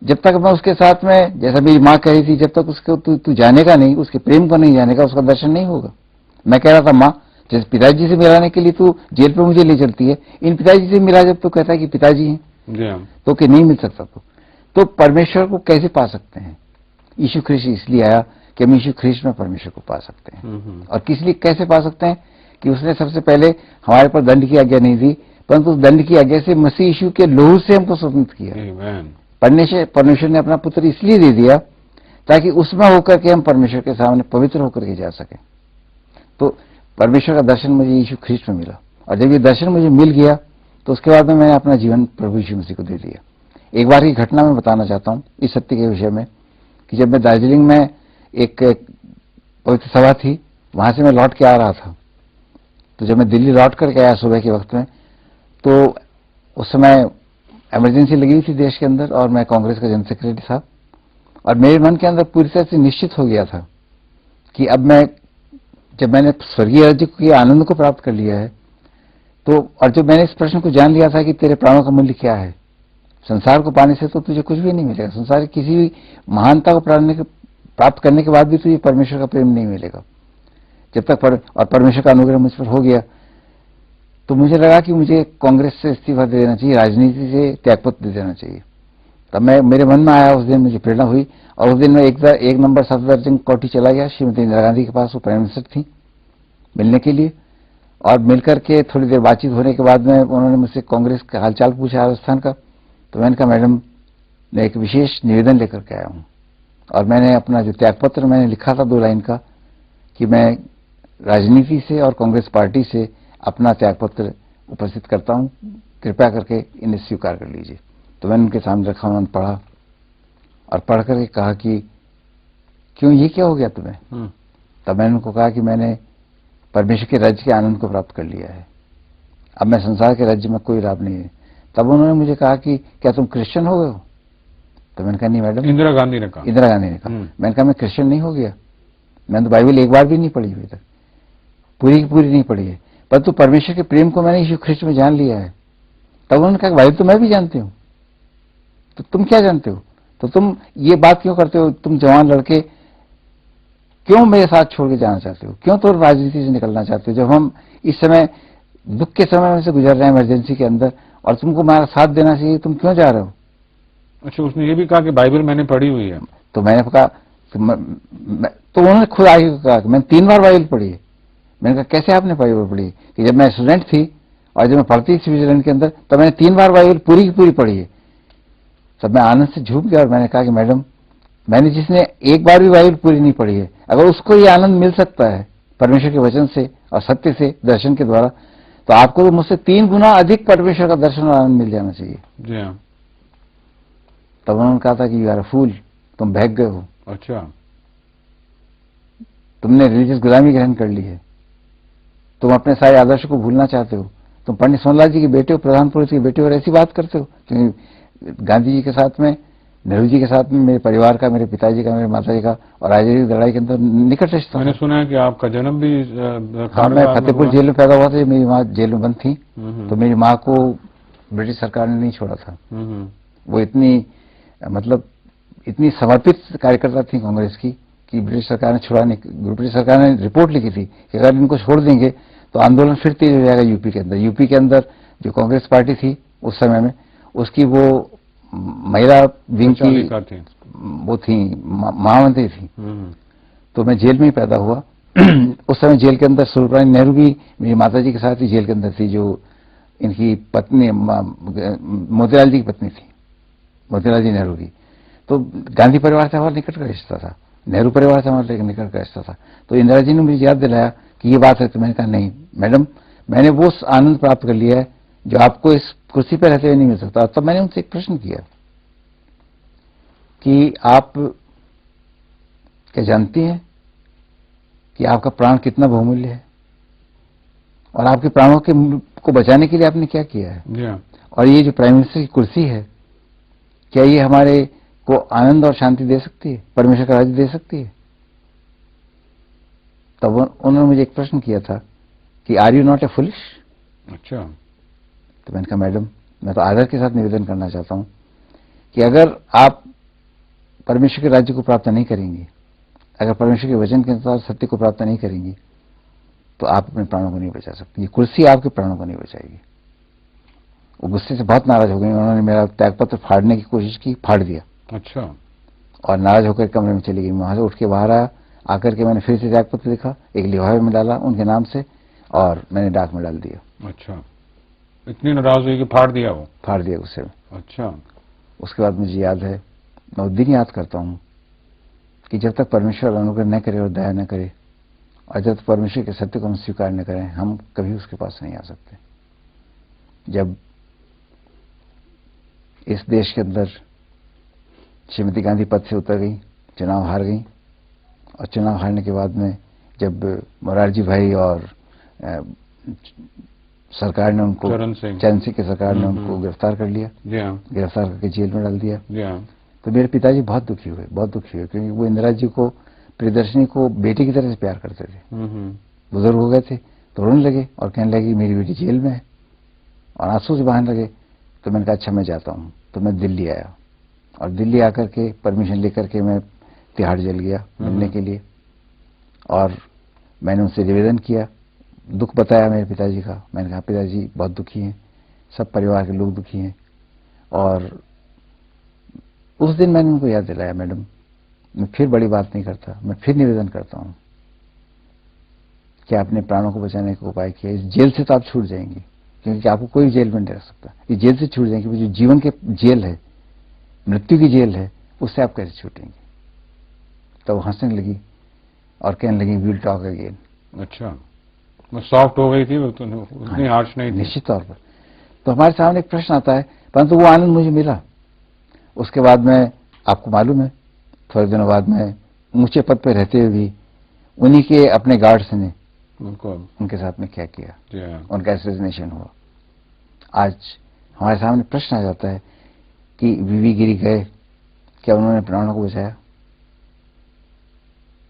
जब तक मैं उसके साथ में, जैसा मेरी माँ कह रही थी, जब तक उसको तू जानेगा नहीं, उसके प्रेम को नहीं जानेगा, उसका दर्शन नहीं होगा। मैं कह रहा था माँ जैसे पिताजी से मिलाने के लिए तू जेल पे मुझे ले चलती है, इन पिताजी से मिला जब तो कहता है कि पिताजी हैं, तो कि नहीं मिल सकता। तो परमेश्वर को कैसे पा सकते हैं? यीशु ख्रिस्ट इसलिए आया कि हम यीशु ख्रिस्ट में परमेश्वर को पा सकते हैं। और किस लिए कैसे पा सकते हैं कि उसने सबसे पहले हमारे पर दंड की आज्ञा नहीं दी, परंतु उस दंड की आज्ञा से मसीह यीशु के लहू से हमको स्वतंत्र किया। परमेश्वर ने अपना पुत्र इसलिए दे दिया ताकि उसमें होकर के हम परमेश्वर के सामने पवित्र होकर के जा सके। तो परमेश्वर का दर्शन मुझे यीशु ख्रिस्ट में मिला, और जब ये दर्शन मुझे मिल गया तो उसके बाद में मैंने अपना जीवन प्रभु यीशु मसीह को दे दिया। एक बार की घटना मैं बताना चाहता हूँ इस सत्य के विषय में कि जब मैं दार्जिलिंग में एक पवित्र सभा थी, वहां से मैं लौट के आ रहा था। तो जब मैं दिल्ली लौट करके आया सुबह के वक्त में, तो उस समय इमरजेंसी लगी हुई थी देश के अंदर, और मैं कांग्रेस का जनरल सेक्रेटरी था, और मेरे मन के अंदर पूरी तरह से निश्चित हो गया था कि अब मैं जब मैंने स्वर्गीय राज्य के आनंद को प्राप्त कर लिया है, तो और जब मैंने इस प्रश्न को जान लिया था कि तेरे प्राणों का मूल्य क्या है, संसार को पाने से तो तुझे कुछ भी नहीं मिलेगा, संसार की किसी भी महानता को प्राप्त करने के बाद भी तुझे परमेश्वर का प्रेम नहीं मिलेगा जब तक और परमेश्वर का अनुग्रह मुझ पर हो गया, तो मुझे लगा कि मुझे कांग्रेस से इस्तीफा दे देना चाहिए, राजनीति से त्यागपत्र दे देना चाहिए। तब मेरे मन में आया, उस दिन मुझे प्रेरणा हुई, और उस दिन मैं एक नंबर सफदरजंग कोठी चला गया श्रीमती इंदिरा गांधी के पास, वो प्राइम मिनिस्टर थी, मिलने के लिए। और मिलकर के थोड़ी देर बातचीत होने के बाद में उन्होंने मुझसे कांग्रेस का हालचाल पूछा राजस्थान का। तो मैंने कहा, मैडम मैं एक विशेष निवेदन लेकर के आया हूं, और मैंने अपना जो त्यागपत्र मैंने लिखा था 2 लाइन का, कि मैं राजनीति से और कांग्रेस पार्टी से अपना त्यागपत्र उपस्थित करता हूं, कृपया करके इन्हें स्वीकार कर लीजिए। तो मैंने उनके सामने रखा, उन्होंने पढ़ा, और पढ़ करके कहा कि क्यों, ये क्या हो गया तुम्हें? तब मैंने उनको कहा कि मैंने परमेश्वर के राज्य के आनंद को प्राप्त कर लिया है, अब मैं संसार के राज्य में कोई लाभ नहीं है। तब उन्होंने मुझे कहा कि क्या तुम क्रिश्चियन हो गए हो? तो मैंने कहा, नहीं मैडम। इंदिरा गांधी ने कहा? इंदिरा गांधी ने कहा। मैंने कहा, मैं क्रिश्चियन नहीं हो गया, मैंने तो बाइबल एक बार भी नहीं पढ़ी अभी तक, पूरी की पूरी नहीं पढ़ी है, परंतु परमेश्वर के प्रेम को मैंने यीशु ख्रिस्ट में जान लिया है। तब उन्होंने कहा, बाइबल तो मैं भी जानती हूं, तो तुम क्या जानते हो? तो तुम ये बात क्यों करते हो? तुम जवान लड़के क्यों मेरे साथ छोड़ के जाना चाहते हो? क्यों तो राजनीति से निकलना चाहते हो, जब हम इस समय दुख के समय में से गुजर रहे हैं, इमरजेंसी के अंदर, और तुमको हमारा साथ देना चाहिए, तुम क्यों जा रहे हो? अच्छा, उसने ये भी कहा कि बाइबल मैंने पढ़ी हुई है। तो मैंने कहा, तो उन्होंने खुद आगे कहा कि मैंने 3 बार बाइबल पढ़ी है। मैंने कहा, कैसे आपने बाइबल पढ़ी? कि जब मैं स्टूडेंट थी और जब मैं पढ़ती थी स्विट्जरलैंड के अंदर, तो मैंने 3 बार बाइबल पूरी की पूरी पढ़ी है। तब मैं आनंद से झूम गया, और मैंने कहा कि मैडम, मैंने जिसने एक बार भी बाइबल पूरी नहीं पढ़ी है, अगर उसको ये आनंद मिल सकता है परमेश्वर के वचन से और सत्य से, दर्शन के द्वारा, तो आपको तो मुझसे 3 गुना अधिक परमेश्वर का दर्शन और आनंद मिल जाना चाहिए। जी हाँ। तब उन्होंने कहा था कि यू आर अ फूल, तुम बहक गए हो। अच्छा, तुमने रिलीजियस गुलामी ग्रहण कर ली है, तुम अपने सारे आदर्श को भूलना चाहते हो, तुम पंडित सोनलाल जी के बेटे हो, प्रधान पुरुष के बेटे हो, और ऐसी बात करते हो। क्योंकि गांधी जी के साथ में, नेहरू जी के साथ में मेरे परिवार का, मेरे पिताजी का, मेरे माताजी का और आजादी की लड़ाई के अंदर निकट रिश्ता। मैंने सुना है कि आपका जन्म भी हाँ, मैं फतेहपुर जेल में पैदा हुआ था, मेरी माँ जेल में बंद थी, तो मेरी माँ को ब्रिटिश सरकार ने नहीं छोड़ा था। वो इतनी, मतलब इतनी समर्पित कार्यकर्ता थी कांग्रेस की, कि ब्रिटिश सरकार ने छुड़ाने, ब्रिटिश सरकार ने रिपोर्ट लिखी थी कि अगर इनको छोड़ देंगे तो आंदोलन फिर तेज हो जाएगा यूपी के अंदर। यूपी के अंदर जो कांग्रेस पार्टी थी उस समय में, उसकी वो महिला विंग की वो थी, महामंत्री थी। तो मैं जेल में ही पैदा हुआ। उस समय जेल के अंदर सुररानी नेहरू भी मेरी माताजी के साथ ही जेल के अंदर थी, जो इनकी पत्नी मोतीलाल जी की पत्नी थी, मोतीलाल जी नेहरू की। तो गांधी परिवार से हमारा निकट का रिश्ता था, नेहरू परिवार से हमारा निकट का रिश्ता था। तो इंदिरा जी ने मुझे याद दिलाया कि ये बात है। तो मैंने कहा, नहीं मैडम, मैंने वो आनंद प्राप्त कर लिया है जो आपको इस कुर्सी पर रहते हुए नहीं मिल सकता। तब मैंने उनसे एक प्रश्न किया कि आप क्या जानती हैं कि आपका प्राण कितना बहुमूल्य है, और आपके प्राणों को बचाने के लिए आपने क्या किया है? और ये जो प्राइम मिनिस्टर की कुर्सी है, क्या ये हमारे को आनंद और शांति दे सकती है, परमेश्वर का राज्य दे सकती है? तब उन्होंने मुझे एक प्रश्न किया था कि are you not a foolish? अच्छा। तो मैंने कहा, मैडम, मैं तो आदर के साथ निवेदन करना चाहता हूं कि अगर आप परमेश्वर के राज्य को प्राप्त नहीं करेंगे, अगर परमेश्वर के वचन के अनुसार सत्य को प्राप्त नहीं करेंगी, तो आप अपने प्राणों को नहीं बचा सकते। ये कुर्सी आपके प्राणों को नहीं बचाएगी। वो गुस्से से बहुत नाराज हो गई, उन्होंने मेरा त्यागपत्र फाड़ने की कोशिश की, फाड़ दिया। अच्छा। और नाराज होकर कमरे में चली गई। वहां से उठ के बाहर आया, आकर के मैंने फिर से त्यागपत्र लिखा, एक लिफाफे में डाला उनके नाम से, और मैंने डाक में डाल दिया। अच्छा, इतनी नाराज हुई कि फाड़ दिया? वो फाड़ दिया गुस्से में। अच्छा। उसके बाद मुझे याद है, मैं उस दिन याद करता हूं कि जब तक परमेश्वर अनुग्रह न करे और दया न करे, और जब तक परमेश्वर के सत्य को हम स्वीकार न करें, हम कभी उसके पास नहीं आ सकते। जब इस देश के अंदर श्रीमती गांधी पद से उतर गई, चुनाव हार गई, और चुनाव हारने के बाद में जब मोरारजी भाई और सरकार ने उनको, चरण सिंह की सरकार ने उनको गिरफ्तार कर लिया, गिरफ्तार करके जेल में डाल दिया, तो मेरे पिताजी बहुत दुखी हुए, बहुत दुखी हुए, क्योंकि वो इंदिरा जी को प्रियदर्शनी को बेटी की तरह से प्यार करते थे। हम्म। बुजुर्ग हो गए थे तो रोने लगे और कहने लगे मेरी बेटी जेल में है और आंसू से बहाने लगे। तो मैंने कहा अच्छा मैं जाता हूँ। तो मैं दिल्ली आया और दिल्ली आकर के परमिशन लेकर के मैं तिहाड़ जेल गया मिलने के लिए और मैंने उनसे निवेदन किया, दुख बताया मेरे पिताजी का। मैंने कहा पिताजी बहुत दुखी हैं, सब परिवार के लोग दुखी हैं। और उस दिन मैंने उनको याद दिलाया मैडम मैं फिर बड़ी बात नहीं करता, मैं फिर निवेदन करता हूँ कि आपने प्राणों को बचाने का उपाय किया। इस जेल से तो आप छूट जाएंगे क्योंकि आपको कोई जेल में नहीं रख सकता। इस जेल से छूट जाएंगे, जो जीवन के जेल है, मृत्यु की जेल है, उससे आप कैसे छूटेंगे। तो वो हंसने लगी और कहने लगी वील टॉक अगेन। अच्छा, मैं सॉफ्ट हो गई थी वो, तो उतनी हार्श नहीं थी। निश्चित तौर पर। तो हमारे सामने एक प्रश्न आता है, परंतु वो आनंद मुझे मिला। उसके बाद में आपको मालूम है थोड़े दिनों बाद में ऊंचे पद पे रहते हुए भी उन्हीं के अपने गार्ड्स ने उनके साथ में क्या किया, उनका एसेसिनेशन हुआ। आज हमारे सामने प्रश्न आ जाता है कि वीवी गिरी गए, क्या उन्होंने प्राणों को बचाया?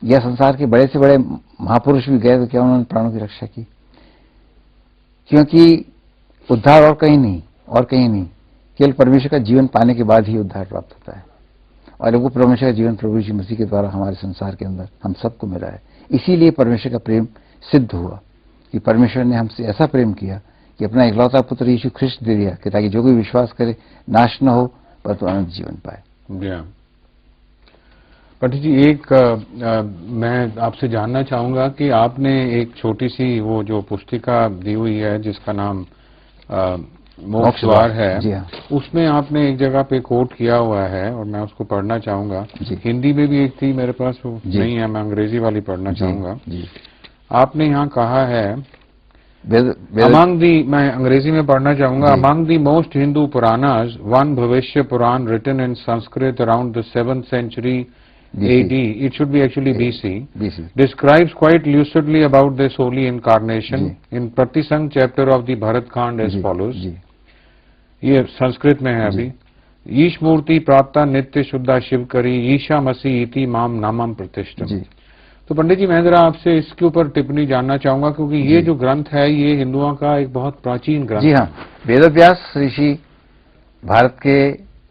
या संसार के बड़े से बड़े महापुरुष भी गए तो क्या उन्होंने प्राणों की रक्षा की? क्योंकि उद्धार और कहीं नहीं, और कहीं नहीं, केवल परमेश्वर का जीवन पाने के बाद ही उद्धार प्राप्त होता है। और वो परमेश्वर का जीवन प्रभु यीशु मसीह के द्वारा हमारे संसार के अंदर हम सबको मिला है। इसीलिए परमेश्वर का प्रेम सिद्ध हुआ कि परमेश्वर ने हमसे ऐसा प्रेम किया कि अपना इकलौता पुत्र यीशु ख्रिस्त दे दिया कि ताकि जो कोई विश्वास करे नाश न हो परंतु अनंत जीवन पाए। पंडित जी, एक मैं आपसे जानना चाहूंगा कि आपने एक छोटी सी वो जो पुस्तिका दी हुई है जिसका नाम मोक्ष द्वार है, जी हाँ। उसमें आपने एक जगह पे कोट किया हुआ है और मैं उसको पढ़ना चाहूंगा। हिंदी में भी एक थी मेरे पास, वो नहीं है, मैं अंग्रेजी वाली पढ़ना चाहूंगा। आपने यहाँ कहा है अमंग दी, मैं अंग्रेजी में पढ़ना चाहूंगा, among the most Hindu Puranas one Bhavishya Purana written in Sanskrit around the 7th century AD, it should be actually BC, describes quite lucidly about this holy incarnation in Pratisang chapter of the Bharat Khand as follows। ये संस्कृत में है अभी। ईश मूर्ति प्राप्ता नित्य शुद्धा शिव करी ईशा मसीह इति माम नामम प्रतिष्ठम। तो पंडित जी मैं जरा आपसे इसके ऊपर टिप्पणी जानना चाहूंगा क्योंकि ये जो ग्रंथ है ये हिंदुओं का एक बहुत प्राचीन ग्रंथ। जी हाँ, वेदव्यास ऋषि भारत के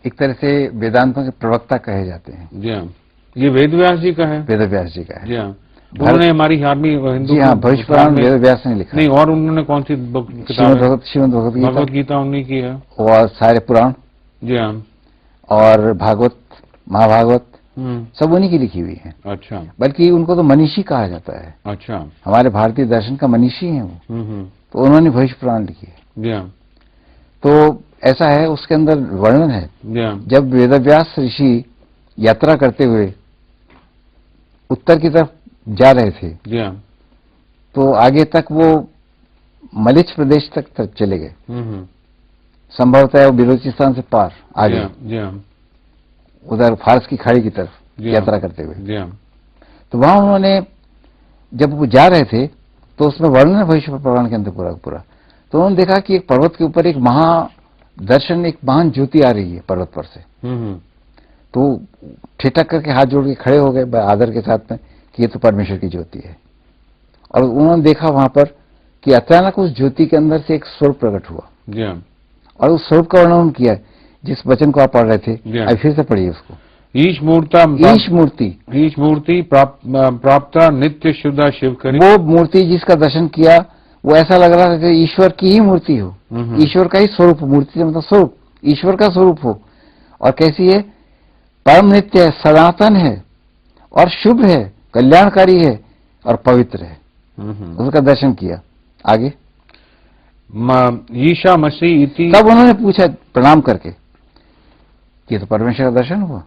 एक तरह से वेदांतों के प्रवक्ता कहे जाते हैं। जी हाँ, ये वेदव्यास जी का है। वेदव्यास जी का है। जी हाँ, उन्होंने हमारी आर्मी हिंदू, जी हाँ, भविष्य पुराण वेदव्यास ने लिखा। नहीं, और उन्होंने कौन सी किताब? श्रीमद् भगवत गीता उन्हीं की है। और सारे पुराण, जी हाँ, और भागवत, महाभागवत सब उन्हीं की लिखी हुई है। अच्छा, बल्कि उनको तो मनीषी कहा जाता है। अच्छा, हमारे भारतीय दर्शन का मनीषी है वो। तो उन्होंने भविष्य पुराण लिखी है। जी हाँ। तो ऐसा है, उसके अंदर वर्णन है जब वेदव्यास ऋषि यात्रा करते हुए उत्तर की तरफ जा रहे थे, जी हाँ, तो आगे तक वो मलिच प्रदेश तक चले गए। संभवतः है वो बिलोचिस्तान से पार आगे, जी हाँ, उधर फारस की खाड़ी की तरफ यात्रा करते हुए। जी हाँ। तो वहां उन्होंने जब वो जा रहे थे तो उसमें वर्णन है भविष्य पुराण के अंदर पूरा। तो उन्होंने देखा कि एक पर्वत के ऊपर एक महादर्शन, एक महान ज्योति आ रही है पर्वत पर से। तो ठिठक करके हाथ जोड़ के खड़े हो गए आदर के साथ में कि ये तो परमेश्वर की ज्योति है। और उन्होंने देखा वहां पर कि अचानक उस ज्योति के अंदर से एक स्वरूप प्रकट हुआ और उस स्वरूप का वर्णन किया जिस वचन को आप पढ़ रहे थे। अभी फिर से पढ़िए उसको। ईश मूर्ति प्राप्त नित्य शुद्धा शिव करी। वो मूर्ति जिसका दर्शन किया वो ऐसा लग रहा था कि ईश्वर की ही मूर्ति हो, ईश्वर का ही स्वरूप, मूर्ति मतलब स्वरूप, ईश्वर का स्वरूप हो। और कैसी है? परम नित्य है, सनातन है और शुभ है, कल्याणकारी है और पवित्र है। उसका दर्शन किया। आगे ईशा मसीह इति। तब उन्होंने पूछा प्रणाम करके कि तो परमेश्वर का दर्शन हुआ,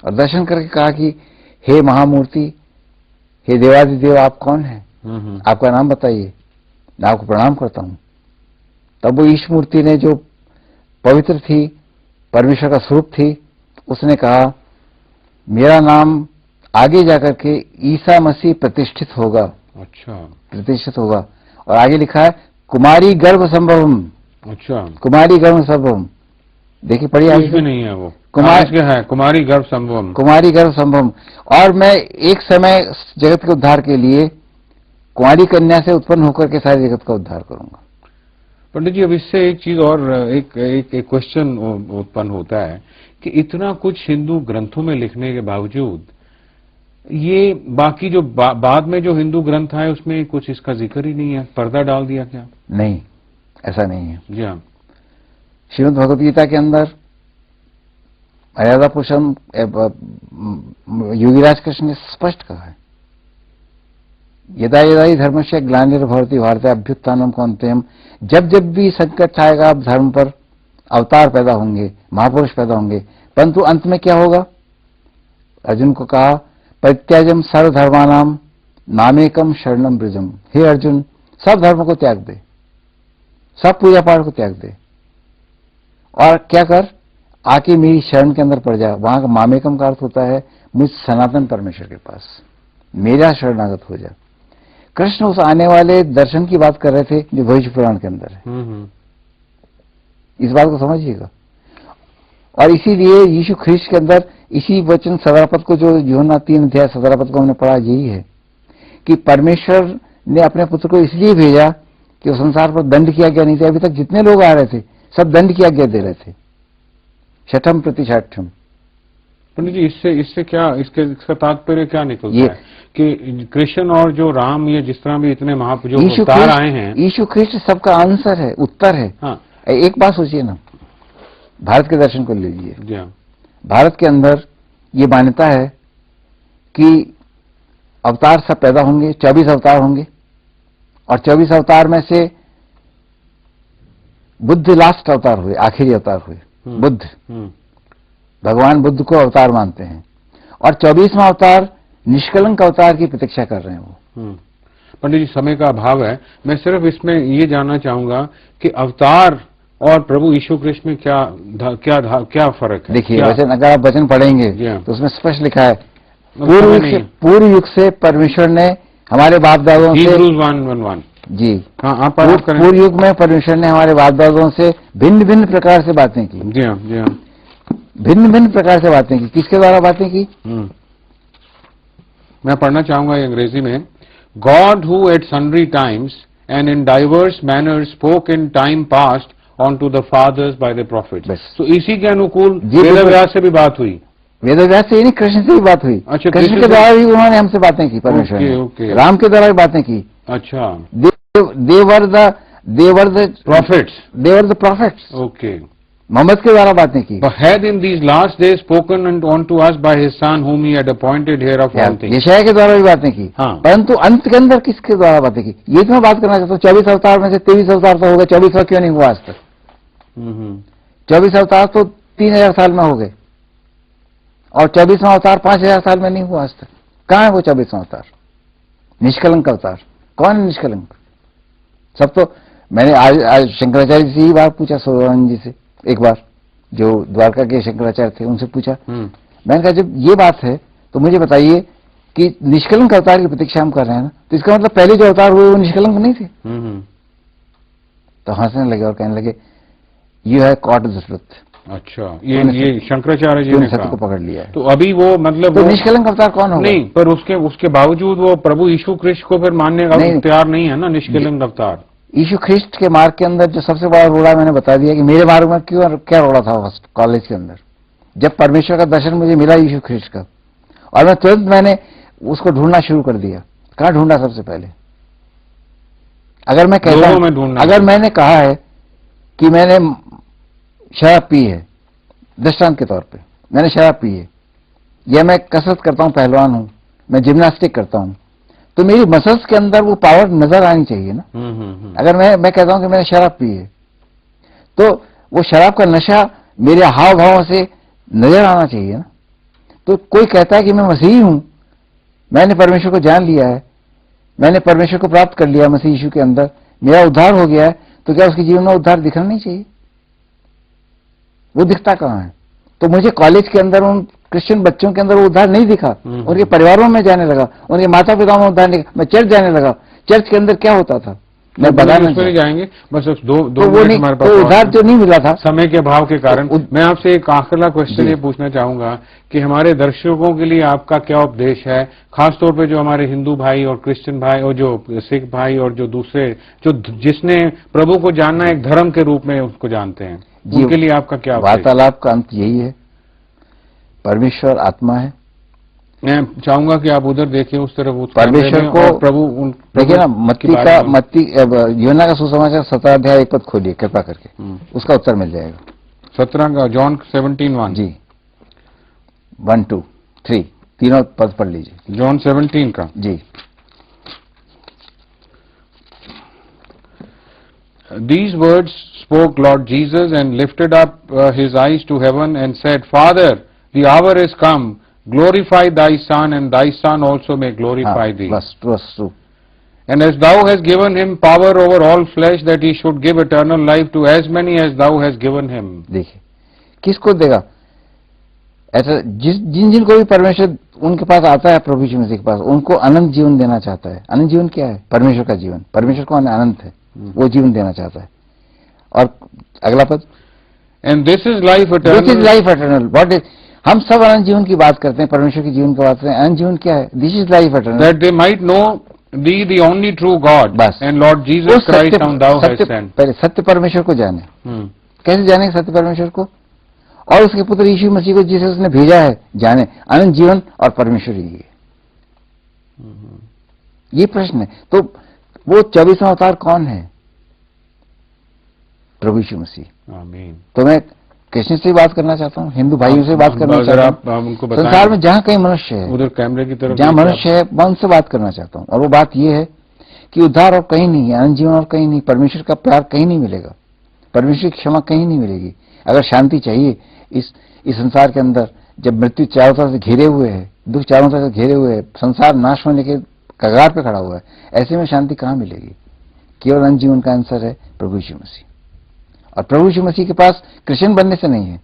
और दर्शन करके कहा कि हे महामूर्ति, हे देवादिदेव, आप कौन हैं? आपका नाम बताइए, मैं आपको प्रणाम करता हूं। तब वो ईश मूर्ति ने, जो पवित्र थी, परमेश्वर का स्वरूप थी, उसने कहा मेरा नाम आगे जाकर के ईसा मसीह प्रतिष्ठित होगा। अच्छा, प्रतिष्ठित होगा। और आगे लिखा है कुमारी गर्भ संभवम। अच्छा, कुमारी गर्भ संभवम, देखिए पढ़िए कुछ आगे। भी नहीं है वो। कुमार क्या है? कुमारी गर्भ संभवम। कुमारी गर्भ संभवम। और मैं एक समय जगत के उद्धार के लिए कुंवारी कन्या से उत्पन्न होकर के सारे जगत का उद्धार करूंगा। पंडित जी, अब इससे एक चीज और एक क्वेश्चन उत्पन्न होता है कि इतना कुछ हिंदू ग्रंथों में लिखने के बावजूद ये बाकी जो बाद में जो हिंदू ग्रंथ आए उसमें कुछ इसका जिक्र ही नहीं है। पर्दा डाल दिया क्या? नहीं, ऐसा नहीं है। जी हाँ। श्रीमद् भगवद गीता के अंदर मर्यादा पुरुषम योगीराज कृष्ण ने स्पष्ट कहा है, यदा यदा ही धर्मस्य ग्लानिर्भवति भारत अभ्युत्थानम कौन्तेयम। जब जब भी संकट आएगा धर्म पर, अवतार पैदा होंगे, महापुरुष पैदा होंगे, परंतु अंत में क्या होगा? अर्जुन को कहा, परित्याजम सर्वधर्मानाम नामेकम शरणम ब्रजम। हे अर्जुन, सब धर्म को त्याग दे, सब पूजा पाठ को त्याग दे, और क्या कर, आके मेरी शरण के अंदर पड़ जा। वहां का मामेकम का अर्थ होता है मुझ सनातन परमेश्वर के पास, मेरा शरणागत हो जा। कृष्ण उस आने वाले दर्शन की बात कर रहे थे जो भविष्य पुराण के अंदर है। इस बात को समझिएगा। और इसीलिए यीशु ख्रीष्ट के अंदर इसी वचन 17 पद को, जो यूहन्ना 3 अध्याय 17 पद को हमने पढ़ा, यही है कि परमेश्वर ने अपने पुत्र को इसलिए भेजा कि वो संसार पर दंड की आज्ञा नहीं थी। अभी तक जितने लोग आ रहे थे सब दंड की आज्ञा दे रहे थे, छठम प्रतिशाठम। पंडित जी, इससे क्या, इसका तात्पर्य क्या निकलता है कि कृष्ण और जो राम, ये जिस तरह भी इतने जो अवतार आए हैं, यीशु ख्रीष्ट सबका आंसर है, उत्तर है। हाँ। एक बात सोचिए ना, भारत के दर्शन को ले लीजिए। हाँ। भारत के अंदर ये मान्यता है कि अवतार सब पैदा होंगे, 24 अवतार होंगे, और 24 अवतार में से बुद्ध लास्ट अवतार हुए, आखिरी अवतार हुए। बुद्ध, भगवान बुद्ध को अवतार मानते हैं, और 24वां अवतार निष्कलंक अवतार की प्रतीक्षा कर रहे हैं वो। पंडित जी, समय का अभाव है, मैं सिर्फ इसमें ये जानना चाहूंगा कि अवतार और प्रभु यीशु कृष्ण में क्या फर्क है? देखिए वचन, अगर आप वचन पढ़ेंगे तो उसमें स्पष्ट लिखा है, पूर्व युग से परमेश्वर ने हमारे बाप दादों से, 1:1 जी हाँ, आप करें। पूर्व युग में परमेश्वर ने हमारे बाप दादों से भिन्न भिन्न प्रकार से बातें की। जी हाँ, जी हाँ, भिन्न भिन्न प्रकार से बातें की। किसके द्वारा बातें की? मैं पढ़ना चाहूंगा अंग्रेजी में। God who at sundry times and in divers manners spoke in time past on to the fathers by the prophets. तो इसी के अनुकूल वेदव्यास से भी बात हुई। वेदव्यास से ही नहीं, कृष्ण से भी बात हुई। अच्छा, कृष्ण के द्वारा भी उन्होंने हमसे बातें की, परमेश्वर ने। राम के द्वारा भी बातें की। अच्छा, देवर द प्रॉफिट्स। ओके, मोहम्मद के द्वारा बातें की। But had in these last days spoken unto us by his son whom he had appointed heir of all things. यशायाह के द्वारा भी बातें की। हाँ। परंतु अंत के अंदर किसके द्वारा बातें की, ये तो मैं बात करना चाहता हूँ। 24 अवतार में से 23 अवतार तो हो गए, 24वां क्यों नहीं हुआ आज तक? 24 अवतार तो 3000 साल में हो गए, और 24वां अवतार 5000 साल में नहीं हुआ आज तक। कहाँ है वो 24वां अवतार, निष्कलंक अवतार? कौन है निष्कलंक? सब तो मैंने आज शंकराचार्य से ही बात पूछा, सोरानंद जी से एक बार, जो द्वारका के शंकराचार्य थे, उनसे पूछा। मैंने कहा जब ये बात है तो मुझे बताइए कि निष्कलंक अवतार की प्रतीक्षा हम कर रहे हैं ना, तो इसका मतलब पहले जो अवतार हुए वो निष्कलंक नहीं थे? तो हंसने लगे और कहने लगे, you have caught the truth. अच्छा, ये शंकराचार्य जी ने सत्य को पकड़ लिया है। तो अभी वो मतलब तो निष्कलंक अवतार कौन होगा? नहीं, पर उसके बावजूद वो प्रभु यीशु कृष्ण को फिर मानने का तैयार नहीं है ना, निष्कलंक अवतार। यीशु ख्रीष्ट के मार्ग के अंदर जो सबसे बड़ा रोड़ा मैंने बता दिया कि मेरे मार्ग में क्या रोड़ा था फर्स्ट कॉलेज के अंदर, जब परमेश्वर का दर्शन मुझे मिला यीशु ख्रीष्ट का, और मैं तुरंत मैंने उसको ढूंढना शुरू कर दिया। कहाँ ढूंढा? सबसे पहले अगर मैं कहता हूं, अगर मैंने कहा है कि मैंने शराब पी है, दृष्टांत के तौर पे मैंने शराब पी है, या मैं कसरत करता हूं, पहलवान हूं, मैं जिम्नास्टिक करता हूं, तो मेरी मसल्स के अंदर वो पावर नजर आनी चाहिए ना। अगर मैं कहता हूं कि मैंने शराब पी है, तो वो शराब का नशा मेरे हाव भाव से नजर आना चाहिए ना। तो कोई कहता है कि मैं मसीही हूं, मैंने परमेश्वर को जान लिया है, मैंने परमेश्वर को प्राप्त कर लिया मसीह यीशु के अंदर, मेरा उद्धार हो गया है, तो क्या उसके जीवन में उद्धार दिखना नहीं चाहिए? वो दिखता कहां है? तो मुझे कॉलेज के अंदर उन क्रिश्चियन बच्चों के अंदर वो उद्धार नहीं दिखा। उनके परिवारों में जाने लगा, उनके माता पिताओं में उद्धार नहीं दिखा। मैं चर्च जाने लगा, चर्च के अंदर क्या होता था? मैं बताना उसमें नहीं जाएंगे, बस दो तो वो मिनट नहीं, हमारे पास तो और उधार है। जो नहीं मिला था समय के अभाव के कारण मैं आपसे एक आखिरी क्वेश्चन जी। ये पूछना चाहूंगा कि हमारे दर्शकों के लिए आपका क्या उपदेश है, खासतौर पे जो हमारे हिंदू भाई और क्रिश्चियन भाई और जो सिख भाई और जो दूसरे जो जिसने प्रभु को जानना एक धर्म के रूप में उसको जानते हैं, जी, उनके लिए आपका क्या उपदेश है? वार्तालाप का अंत यही है, परमेश्वर आत्मा है। मैं चाहूंगा कि आप उधर देखिए, उस तरफ, उस परमेश्वर कैमरे में, को और प्रभु देखिए ना, की मत्ती यूहन्ना का सुसमाचार 17 अध्याय 1 पद खोलिए कृपा करके, उसका उत्तर मिल जाएगा। 17 का जॉन 17:1 जी, 1, 2, 3 तीनों पद पढ़ लीजिए। जॉन 17 का जी। These words spoke Lord Jesus and lifted up his eyes to heaven and said, Father, the hour is come, glorify thy Son, and thy Son also may glorify thee. बस true. And as thou hast given him power over all flesh, that he should give eternal life to as many as thou hast given him. देखिए किसको देगा ऐसा, जिन जिन को भी परमेश्वर उनके पास आता है, प्रभु यीशु मसीह के पास, उनको अनंत जीवन देना चाहता है। अनंत जीवन क्या है? परमेश्वर का जीवन। परमेश्वर कौन है? अनंत है, वो जीवन देना चाहता है। और अगला पद, and this is life eternal. This is life eternal. What is, हम सब अनंत जीवन की बात करते हैं, परमेश्वर के जीवन की बात करते हैं। अनंत जीवन क्या है? This is life eternal, that they might know thee the only true God, बस, and Lord Jesus Christ whom thou hast sent. पहले सत्य परमेश्वर को जाने। कैसे जाने सत्य परमेश्वर को? और उसके पुत्र यीशु मसीह को जिसे उसने भेजा है जाने। अनंत जीवन और परमेश्वर ही है, ये प्रश्न है। तो वो 24वां अवतार कौन है? प्रभु यीशु मसीह। आमीन। तो मैं क्रिश्चियन से बात करना चाहता हूँ, हिंदू भाइयों से बात करना चाहता हूँ, संसार में जहाँ कहीं मनुष्य है, उधर कैमरे की तरफ जहाँ मनुष्य है, मैं उनसे बात करना चाहता हूँ। और वो बात ये है कि उद्धार और कहीं नहीं है, अनंत जीवन और कहीं नहीं, परमेश्वर का प्यार कहीं नहीं मिलेगा, परमेश्वर की क्षमा कहीं नहीं मिलेगी। अगर शांति चाहिए इस संसार के अंदर, जब मृत्यु चारों तरफ से घेरे हुए है, दुख चारों तरफ से घेरे हुए है, संसार नाश होने के कगार पे खड़ा हुआ है, ऐसे में शांति कहाँ मिलेगी? केवल अनंत जीवन का आंसर है प्रभु यीशु मसीह। और प्रभु यीशु मसीह के पास क्रिश्चियन बनने से नहीं है,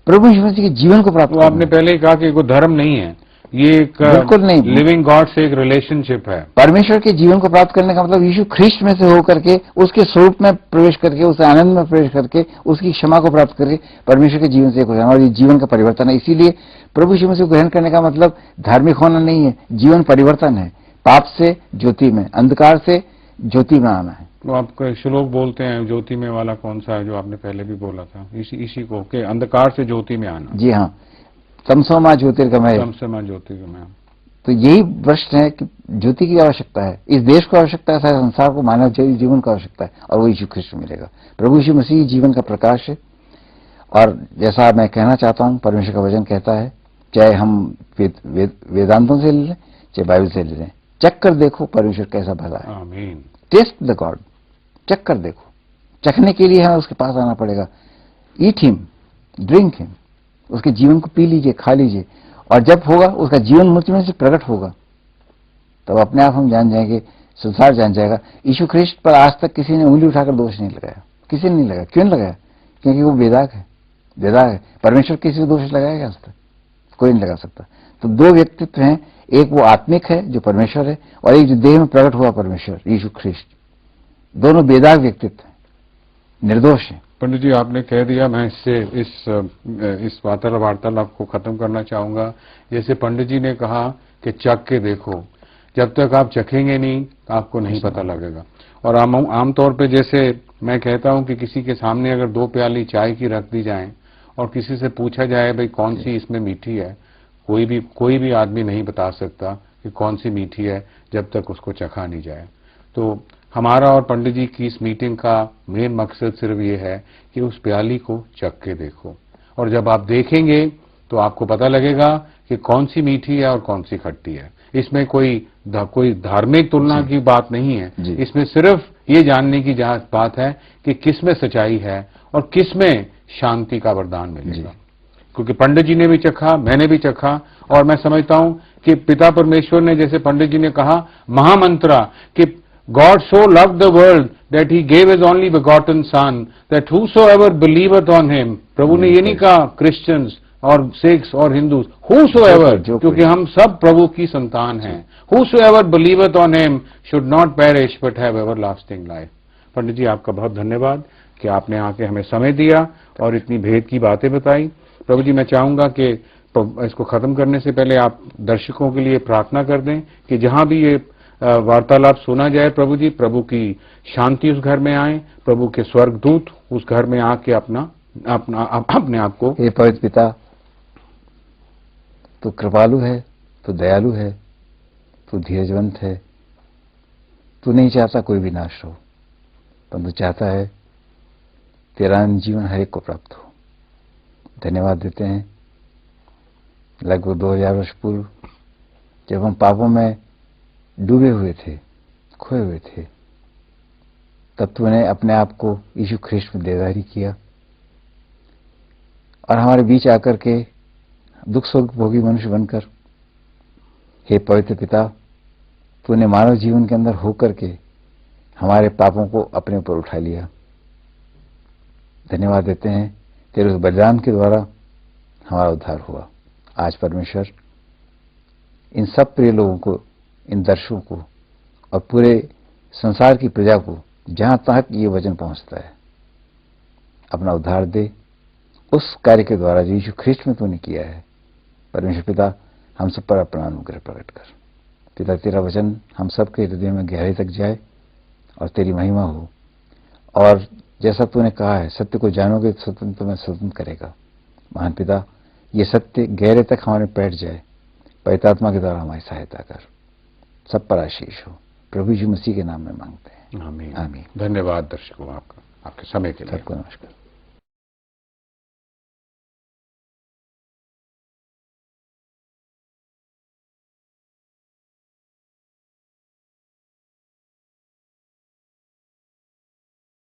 प्रभु यीशु मसीह के जीवन को प्राप्त करना। आपने पहले ही कहा कि कोई धर्म नहीं है, ये एक बिल्कुल नहीं, लिविंग गॉड से एक रिलेशनशिप है। परमेश्वर के जीवन को प्राप्त करने का मतलब यीशु ख्रिस्ट में से होकर के, उसके स्वरूप में प्रवेश करके, उस आनंद में प्रवेश करके, उसकी क्षमा को प्राप्त करके परमेश्वर के जीवन से एक हो जाना, और ये जीवन का परिवर्तन है। इसीलिए प्रभु यीशु मसीह को ग्रहण करने का मतलब धार्मिक होना नहीं है, जीवन परिवर्तन है। पाप से ज्योति में, अंधकार से ज्योति में आना है। तो आप श्लोक बोलते हैं, ज्योति में वाला कौन सा है जो आपने पहले भी बोला था? इसी को कि अंधकार से ज्योति में आना। जी हाँ, तमसो मां ज्योतिर्गमय, तमसो मां ज्योतिर्गमय। तो यही प्रश्न है कि ज्योति की आवश्यकता है, इस देश को आवश्यकता है, सारे संसार को मानव जीवन को आवश्यकता है, और वो यीशु ख्रिस्ट मिलेगा। प्रभु यीशु मसीह जीवन का प्रकाश है। और जैसा मैं कहना चाहता हूं, परमेश्वर का वचन कहता है, चाहे हम वेदांतों से ले लें, चाहे बाइबल से ले लें, चख कर देखो परमेश्वर कैसा भला है। आमीन। टेस्ट द गॉड, चख कर देखो। चखने के लिए हमें उसके पास आना पड़ेगा। ईट हिम, ड्रिंक हिम, उसके जीवन को पी लीजिए, खा लीजिए, और जब होगा उसका जीवन मुझ में से प्रकट होगा, तब अपने आप हम जान जाएंगे, संसार जान जाएगा। यीशु ख्रिस्ट पर आज तक किसी ने उंगली उठाकर दोष नहीं लगाया, किसी ने नहीं लगाया। क्यों नहीं लगाया? क्योंकि वो बेदाग है, बेदाग है। परमेश्वर किसी को दोष लगाएगा आज तक? कोई नहीं लगा सकता। तो दो व्यक्तित्व हैं, एक वो आत्मिक है जो परमेश्वर है, और एक जो देह में प्रकट हुआ परमेश्वर यीशु ख्रिस्ट। दोनों बेदाग व्यक्तित्व हैं, निर्दोष हैं। पंडित जी, आपने कह दिया। मैं इससे इस वार्तालाप को खत्म करना चाहूंगा। जैसे पंडित जी ने कहा कि चख के देखो, जब तक आप चखेंगे नहीं आपको नहीं पता लगेगा। और आमतौर पे जैसे मैं कहता हूं कि किसी के सामने अगर 2 प्याली चाय की रख दी जाए और किसी से पूछा जाए भाई कौन सी इसमें मीठी है, कोई भी आदमी नहीं बता सकता कि कौन सी मीठी है जब तक उसको चखा नहीं जाए। तो हमारा और पंडित जी की इस मीटिंग का मेन मकसद सिर्फ ये है कि उस प्याली को चख के देखो, और जब आप देखेंगे तो आपको पता लगेगा कि कौन सी मीठी है और कौन सी खट्टी है। इसमें कोई धार्मिक तुलना की बात नहीं है, इसमें सिर्फ ये जानने की बात है कि किस में सच्चाई है और किस में शांति का वरदान मिलेगा। क्योंकि पंडित जी ने भी चखा, मैंने भी चखा, और मैं समझता हूं कि पिता परमेश्वर ने, जैसे पंडित जी ने कहा महामंत्रा कि God so loved the world that he gave his only begotten son, that whosoever believeth on him, प्रभु ने ये नहीं कहा क्रिश्चियंस, और सिख्स और हिंदू, whosoever, जो कोई- क्योंकि हम सब प्रभु की संतान हैं, whosoever believeth on him should not perish but have everlasting life। पंडित जी, आपका बहुत धन्यवाद कि आपने आके हमें समय दिया और इतनी भेद की बातें बताई। प्रभु जी, मैं चाहूंगा कि इसको खत्म करने से पहले आप दर्शकों के लिए प्रार्थना कर दें कि जहां भी ये वार्तालाप सुना जाए, प्रभु जी, प्रभु की शांति उस घर में आए, प्रभु के स्वर्गदूत उस घर में आके अपने आप को। हे पवित्र पिता, तू कृपालु है, तू दयालु है, तू धीरजवंत है। तू नहीं चाहता कोई भी नाश हो, परंतु चाहता है तेरा जीवन हर एक को प्राप्त हो। धन्यवाद देते हैं। लगभग 2000 वर्ष पूर्व जब हम पापों में डूबे हुए थे, खोए हुए थे, तब तूने अपने आप को यीशु ख्रीष्ट में देहधारी किया और हमारे बीच आकर के दुख सुख भोगी मनुष्य बनकर, हे पवित्र पिता, तूने मानव जीवन के अंदर होकर के हमारे पापों को अपने ऊपर उठा लिया। धन्यवाद देते हैं, तेरे उस बलिदान के द्वारा हमारा उद्धार हुआ। आज परमेश्वर इन सब प्रिय लोगों को, इन दर्शकों को और पूरे संसार की प्रजा को, जहां तक ये वचन पहुंचता है, अपना उद्धार दे उस कार्य के द्वारा जो यीशु ख्रीष्ट में तूने किया है। परमेश्वर पिता, हम सब पर अपना अनुग्रह प्रकट कर। पिता, तेरा वचन हम सब के हृदय में गहराई तक जाए और तेरी महिमा हो। और जैसा तूने कहा है, सत्य को जानोगे तो सत्य तुम्हें स्वतंत्र करेगा। महान पिता, ये सत्य गहरे तक हमारे बैठ जाए। पवित्र आत्मा के द्वारा हमारी सहायता कर। सब पर आशीष हो। प्रभु यीशु मसीह के नाम में मांगते हैं, आमीन। आमीन। धन्यवाद दर्शकों आपका, आपके समय के लिए। सबको नमस्कार।